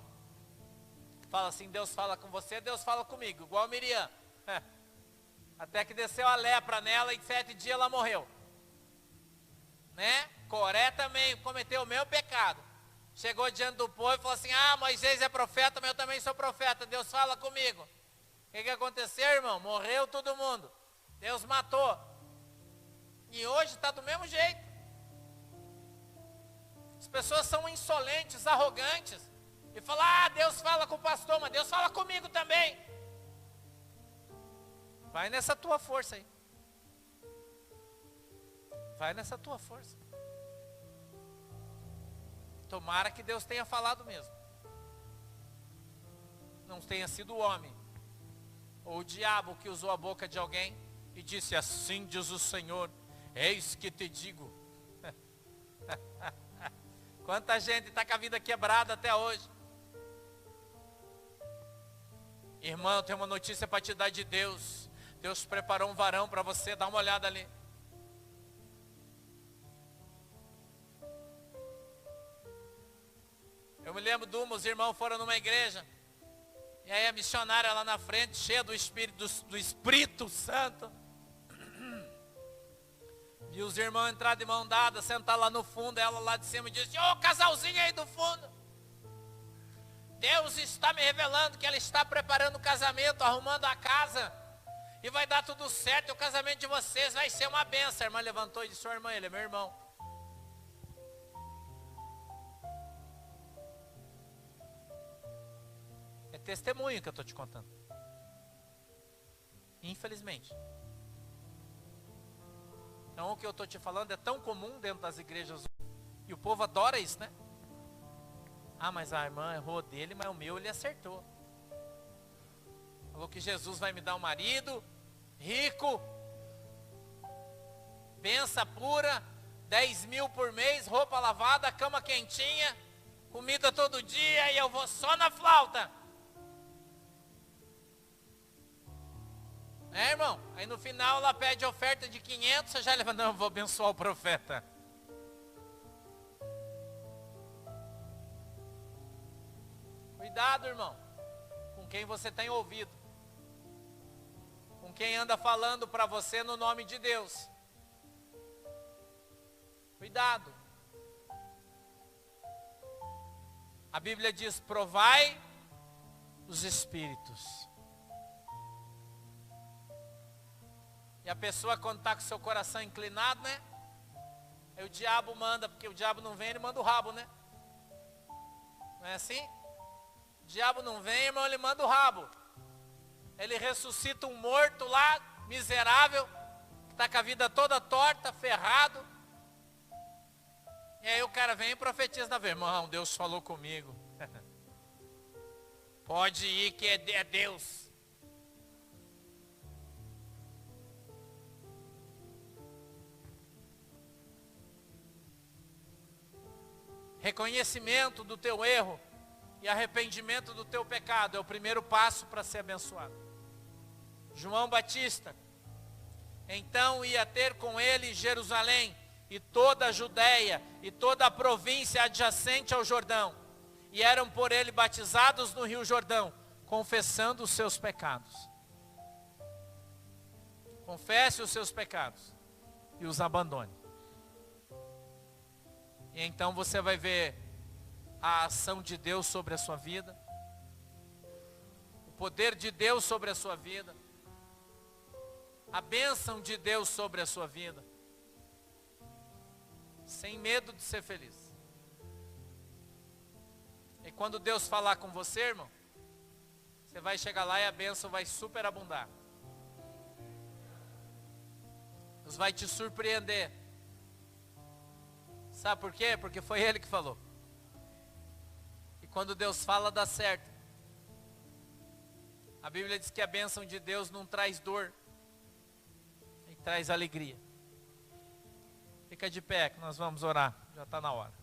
Fala assim: Deus fala com você, Deus fala comigo, igual a Miriam. Até que desceu a lepra nela e em 7 dias ela morreu. Né? Coré também cometeu o mesmo pecado. Chegou diante do povo e falou assim: ah, Moisés é profeta, mas eu também sou profeta, Deus fala comigo. O que aconteceu, irmão? Morreu todo mundo. Deus matou. E hoje está do mesmo jeito. pessoas são insolentes, arrogantes. E falam, ah, Deus fala com o pastor, mas Deus fala comigo também. Vai nessa tua força aí. Vai nessa tua força. Tomara que Deus tenha falado mesmo. Não tenha sido o homem ou o diabo que usou a boca de alguém e disse, assim diz o Senhor, eis que te digo. Quanta gente está com a vida quebrada até hoje. Irmão, eu tenho uma notícia para te dar de Deus. Deus preparou um varão para você, dá uma olhada ali. Eu me lembro de os irmãos foram numa igreja. E aí a missionária lá na frente, cheia do Espírito Santo. E os irmãos entraram de mão dada, sentar lá no fundo, ela lá de cima e disse, ô casalzinho aí do fundo. Deus está me revelando que ela está preparando o casamento, arrumando a casa. E vai dar tudo certo, e o casamento de vocês vai ser uma benção. A irmã levantou e disse, sua irmã, ele é meu irmão. É testemunho que eu estou te contando. Infelizmente. Então o que eu estou te falando é tão comum dentro das igrejas. E o povo adora isso, né? Ah, mas a irmã errou dele, mas o meu ele acertou. Falou que Jesus vai me dar um marido rico, benção pura, 10 mil por mês, roupa lavada, cama quentinha, comida todo dia e eu vou só na flauta. É, irmão? Aí no final ela pede oferta de 500, você já leva, não, eu vou abençoar o profeta. Cuidado, irmão, com quem você tem ouvido. Com quem anda falando para você no nome de Deus. Cuidado. A Bíblia diz, provai os espíritos. E a pessoa quando está com seu coração inclinado, né? Aí o diabo manda, porque o diabo não vem, ele manda o rabo, né? Não é assim? O diabo não vem, irmão, ele manda o rabo. Ele ressuscita um morto lá, miserável, que está com a vida toda torta, ferrado. E aí o cara vem e profetiza na vez, irmão, Deus falou comigo. Pode ir que é Deus. Reconhecimento do teu erro e arrependimento do teu pecado é o primeiro passo para ser abençoado. João Batista, então ia ter com ele Jerusalém e toda a Judéia e toda a província adjacente ao Jordão, e eram por ele batizados no Rio Jordão, confessando os seus pecados. Confesse os seus pecados e os abandone. E então você vai ver a ação de Deus sobre a sua vida, o poder de Deus sobre a sua vida, a bênção de Deus sobre a sua vida, sem medo de ser feliz. E quando Deus falar com você, irmão, você vai chegar lá e a bênção vai superabundar. Deus vai te surpreender. Sabe por quê? Porque foi Ele que falou. E quando Deus fala, dá certo. A Bíblia diz que a bênção de Deus não traz dor, e traz alegria. Fica de pé que nós vamos orar, já está na hora.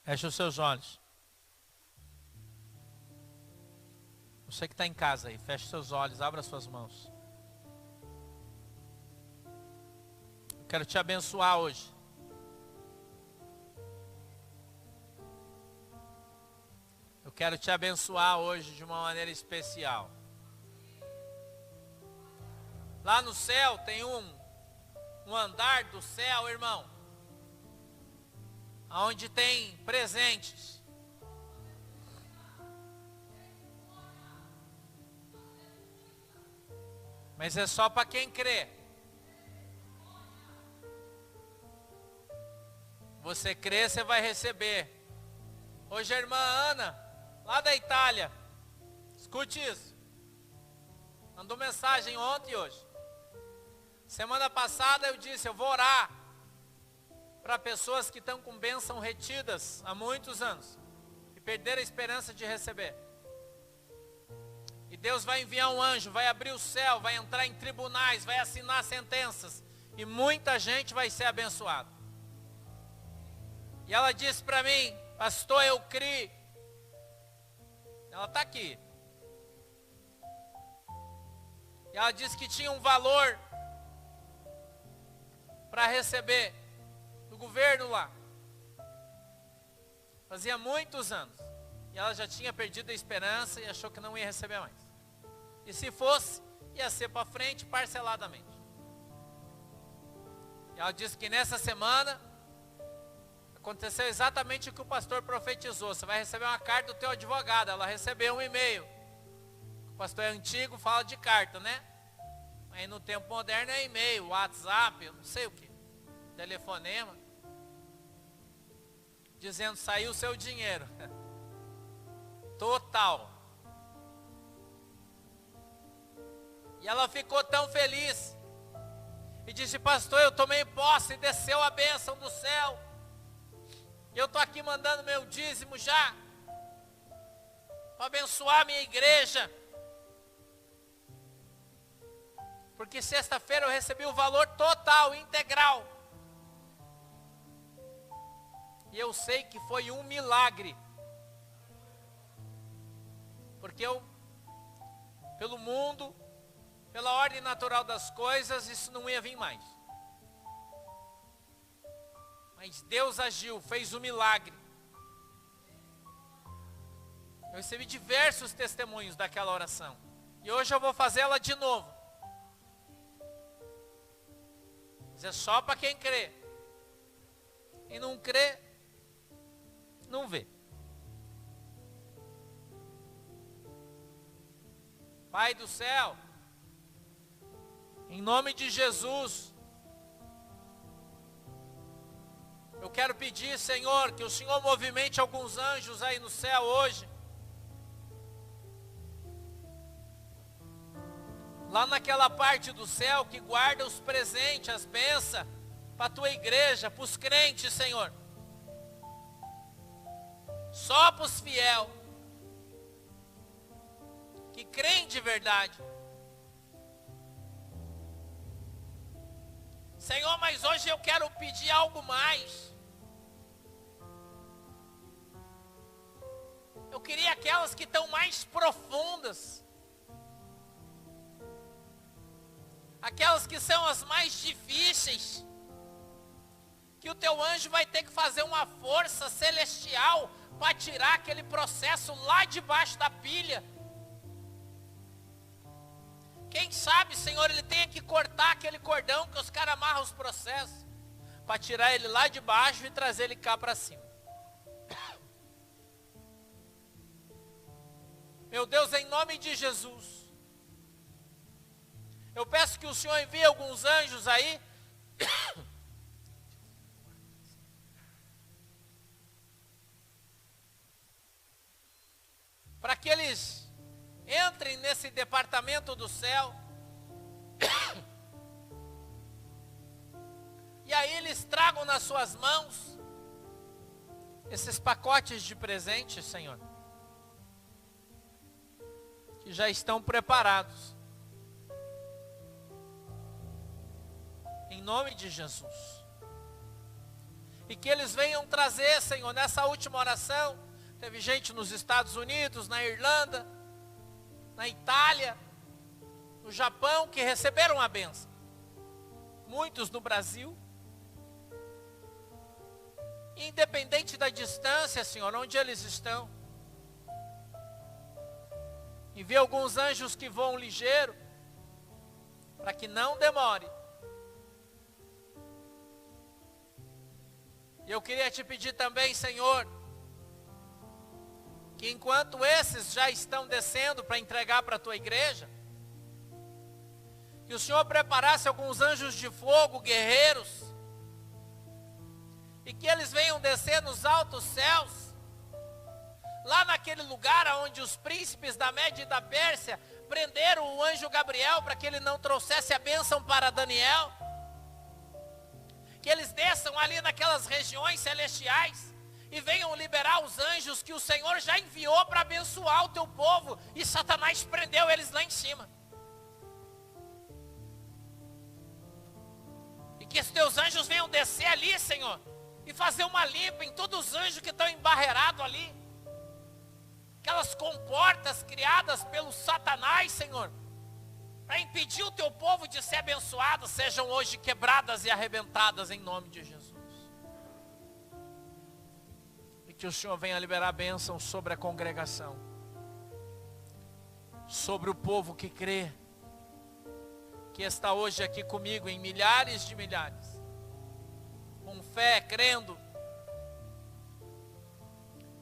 Feche os seus olhos. Você que está em casa aí, feche seus olhos, abra suas mãos. Eu quero te abençoar hoje. Eu quero te abençoar hoje de uma maneira especial. Lá no céu tem um andar do céu, irmão, onde tem presentes. Mas é só para quem crê. Você crê, você vai receber. Hoje a irmã Ana, lá da Itália, escute isso. Mandou mensagem ontem e hoje. Semana passada eu disse, eu vou orar para pessoas que estão com bênção retidas há muitos anos e perderam a esperança de receber. E Deus vai enviar um anjo, vai abrir o céu, vai entrar em tribunais, vai assinar sentenças e muita gente vai ser abençoada. E ela disse para mim, pastor, eu criei. Ela está aqui. E ela disse que tinha um valor para receber do governo lá. Fazia muitos anos. E ela já tinha perdido a esperança e achou que não ia receber mais. E se fosse, ia ser para frente parceladamente. E ela disse que nessa semana aconteceu exatamente o que o pastor profetizou. Você vai receber uma carta do teu advogado. Ela recebeu um e-mail. O pastor é antigo, fala de carta, né? Aí no tempo moderno é e-mail, WhatsApp, eu não sei o que. Telefonema. Dizendo, saiu o seu dinheiro. Total. E ela ficou tão feliz. E disse, pastor, eu tomei posse e desceu a bênção do céu. Eu estou aqui mandando meu dízimo já, para abençoar a minha igreja. Porque sexta-feira eu recebi o valor total, integral. E eu sei que foi um milagre. Porque eu, pelo mundo, pela ordem natural das coisas, isso não ia vir mais. Mas Deus agiu, fez um milagre. Eu recebi diversos testemunhos daquela oração. E hoje eu vou fazê-la de novo. Mas é só para quem crê. E não crê, não vê. Pai do céu, em nome de Jesus, eu quero pedir, Senhor, que o Senhor movimente alguns anjos aí no céu hoje. Lá naquela parte do céu que guarda os presentes, as bênçãos, para a tua igreja, para os crentes, Senhor. Só para os fiel, que creem de verdade. Senhor, mas hoje eu quero pedir algo mais. Eu queria aquelas que estão mais profundas. Aquelas que são as mais difíceis. Que o teu anjo vai ter que fazer uma força celestial para tirar aquele processo lá debaixo da pilha. Quem sabe, Senhor, ele tenha que cortar aquele cordão que os caras amarram os processos, para tirar ele lá de baixo e trazer ele cá para cima. Meu Deus, em nome de Jesus, eu peço que o Senhor envie alguns anjos aí, para que eles entrem nesse departamento do céu, e aí eles tragam nas suas mãos esses pacotes de presentes, Senhor, que já estão preparados, em nome de Jesus, e que eles venham trazer, Senhor, nessa última oração, teve gente nos Estados Unidos, na Irlanda, na Itália, no Japão, que receberam a bênção. Muitos no Brasil. Independente da distância, Senhor, onde eles estão. Envie alguns anjos que voam ligeiro, para que não demore. E eu queria te pedir também, Senhor, que enquanto esses já estão descendo para entregar para a tua igreja, que o Senhor preparasse alguns anjos de fogo, guerreiros, e que eles venham descer nos altos céus, lá naquele lugar onde os príncipes da Média e da Pérsia prenderam o anjo Gabriel para que ele não trouxesse a bênção para Daniel. Que eles desçam ali naquelas regiões celestiais e venham liberar os anjos que o Senhor já enviou para abençoar o teu povo, e Satanás prendeu eles lá em cima. E que os teus anjos venham descer ali, Senhor, e fazer uma limpa em todos os anjos que estão embarreirados ali. Aquelas comportas criadas pelo Satanás, Senhor, para impedir o teu povo de ser abençoado, sejam hoje quebradas e arrebentadas em nome de Jesus. E que o Senhor venha liberar bênção sobre a congregação, sobre o povo que crê, que está hoje aqui comigo em milhares de milhares, com fé, crendo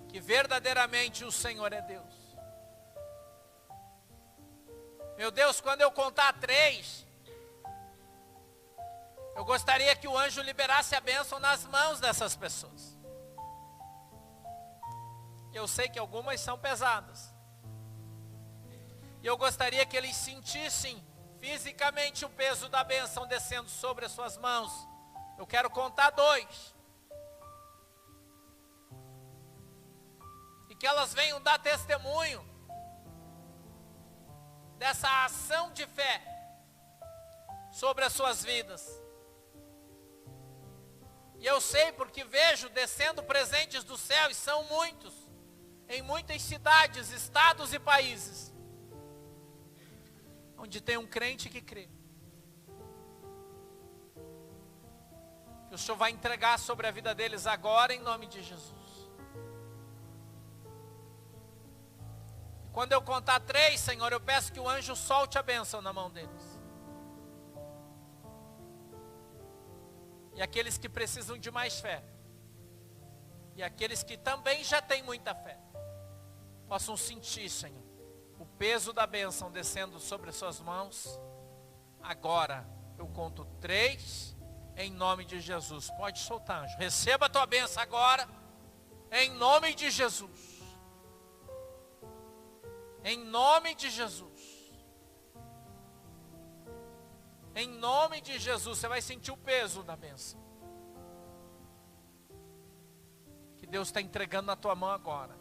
que verdadeiramente o Senhor é Deus. Meu Deus, quando eu contar 3, eu gostaria que o anjo liberasse a bênção nas mãos dessas pessoas. Eu sei que algumas são pesadas, e eu gostaria que eles sentissem fisicamente o peso da bênção descendo sobre as suas mãos. Eu quero contar 2. E que elas venham dar testemunho dessa ação de fé sobre as suas vidas. E eu sei porque vejo descendo presentes do céu, e são muitos, em muitas cidades, estados e países, onde tem um crente que crê. Que o Senhor vai entregar sobre a vida deles agora, em nome de Jesus. Quando eu contar 3, Senhor, eu peço que o anjo solte a bênção na mão deles. E aqueles que precisam de mais fé, e aqueles que também já têm muita fé, possam sentir, Senhor, o peso da bênção descendo sobre as suas mãos. Agora eu conto 3, em nome de Jesus. Pode soltar, anjo. Receba a tua bênção agora, em nome de Jesus. Em nome de Jesus. Em nome de Jesus. Você vai sentir o peso da bênção que Deus está entregando na tua mão agora.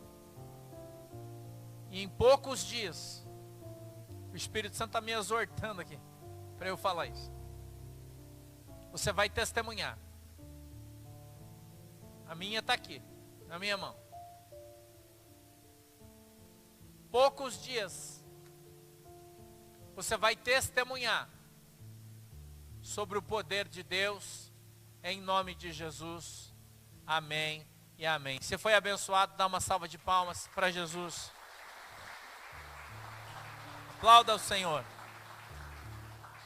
E em poucos dias, o Espírito Santo está me exortando aqui para eu falar isso. Você vai testemunhar. A minha está aqui, na minha mão. Poucos dias, você vai testemunhar sobre o poder de Deus, em nome de Jesus. Amém e amém. Se foi abençoado, dá uma salva de palmas para Jesus. Aplauda o Senhor.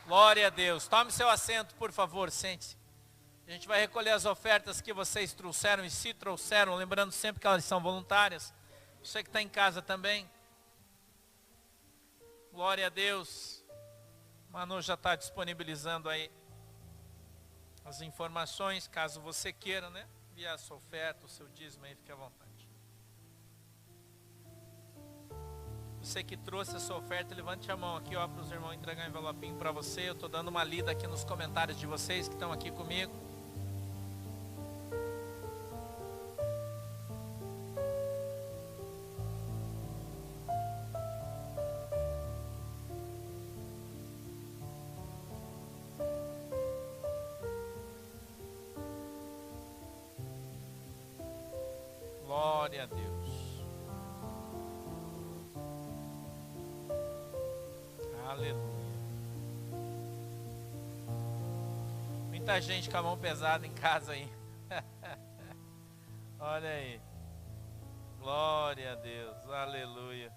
Glória a Deus. Tome seu assento, por favor, sente-se. A gente vai recolher as ofertas que vocês trouxeram, e se trouxeram, lembrando sempre que elas são voluntárias. Você que está em casa também. Glória a Deus. Manu já está disponibilizando aí as informações, caso você queira, né? Enviar a sua oferta, o seu dízimo aí, fique à vontade. Você que trouxe a sua oferta, levante a mão aqui, ó, para os irmãos entregar um envelopinho para você. Eu estou dando uma lida aqui nos comentários de vocês que estão aqui comigo. Glória a Deus. Aleluia. Muita gente com a mão pesada em casa aí. Olha aí. Glória a Deus. Aleluia.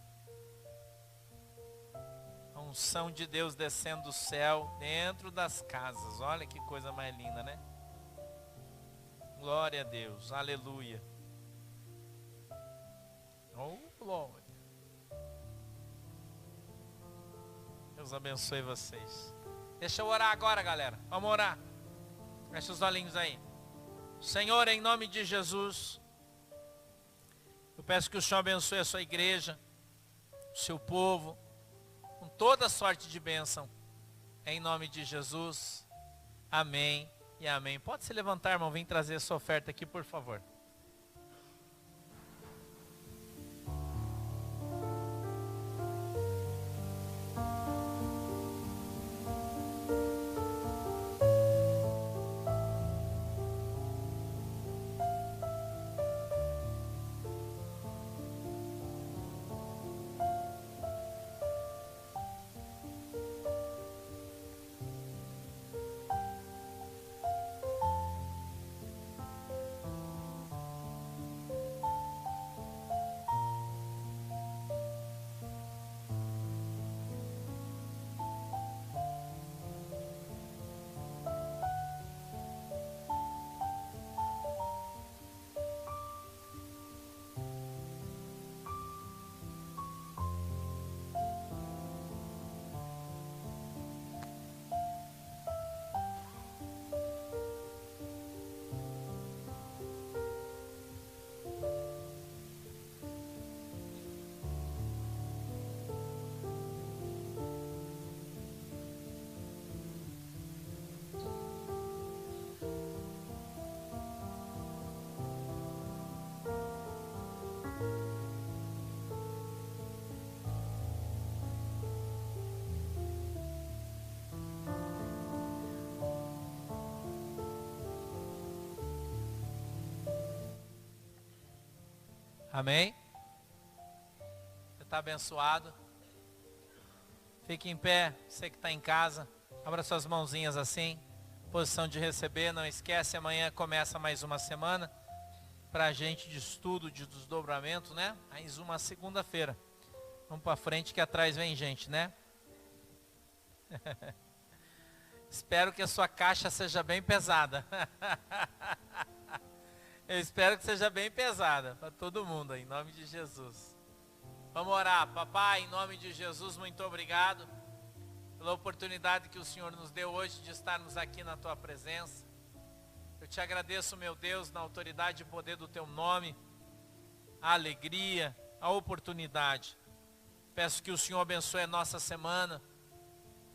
A unção de Deus descendo do céu dentro das casas. Olha que coisa mais linda, né? Glória a Deus. Aleluia. Oh, glória. Deus abençoe vocês. Deixa eu orar agora, galera. Vamos orar. Fecha os olhinhos aí. Senhor, em nome de Jesus, eu peço que o Senhor abençoe a sua igreja, o seu povo, com toda sorte de bênção. Em nome de Jesus. Amém e amém. Pode se levantar, irmão. Vem trazer a sua oferta aqui, por favor. Amém? Você está abençoado? Fique em pé, você que está em casa. Abra suas mãozinhas assim. Posição de receber. Não esquece, amanhã começa mais uma semana para a gente de estudo, de desdobramento, né? Mais uma segunda-feira. Vamos para frente que atrás vem gente, né? Espero que a sua caixa seja bem pesada. Eu espero que seja bem pesada para todo mundo, em nome de Jesus. Vamos orar. Papai, em nome de Jesus, muito obrigado pela oportunidade que o Senhor nos deu hoje de estarmos aqui na Tua presença. Eu te agradeço, meu Deus, na autoridade e poder do Teu nome, a alegria, a oportunidade. Peço que o Senhor abençoe a nossa semana,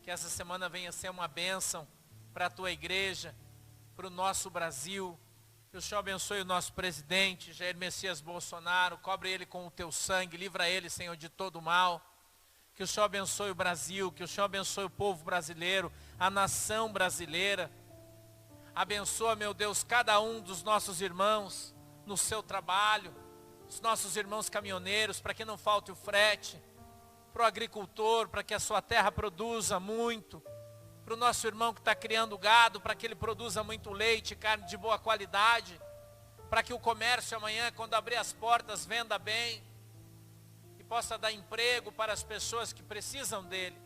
que essa semana venha ser uma bênção para a Tua igreja, para o nosso Brasil. Que o Senhor abençoe o nosso presidente, Jair Messias Bolsonaro, cobre ele com o Teu sangue, livra ele, Senhor, de todo mal. Que o Senhor abençoe o Brasil, que o Senhor abençoe o povo brasileiro, a nação brasileira. Abençoa, meu Deus, cada um dos nossos irmãos no seu trabalho, os nossos irmãos caminhoneiros, para que não falte o frete, para o agricultor, para que a sua terra produza muito, para o nosso irmão que está criando gado, para que ele produza muito leite, carne de boa qualidade, para que o comércio amanhã, quando abrir as portas, venda bem, e possa dar emprego para as pessoas que precisam dele.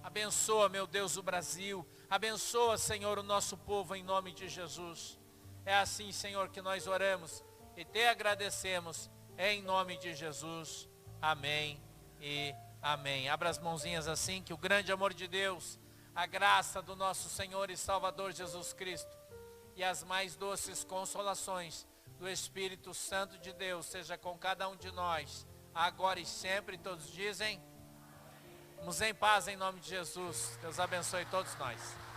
Abençoa, meu Deus, o Brasil, abençoa, Senhor, o nosso povo, em nome de Jesus. É assim, Senhor, que nós oramos e te agradecemos, em nome de Jesus. Amém e amém. Abra as mãozinhas assim, que o grande amor de Deus, a graça do nosso Senhor e Salvador Jesus Cristo e as mais doces consolações do Espírito Santo de Deus seja com cada um de nós, agora e sempre. Todos dizem: vamos em paz em nome de Jesus. Deus abençoe todos nós.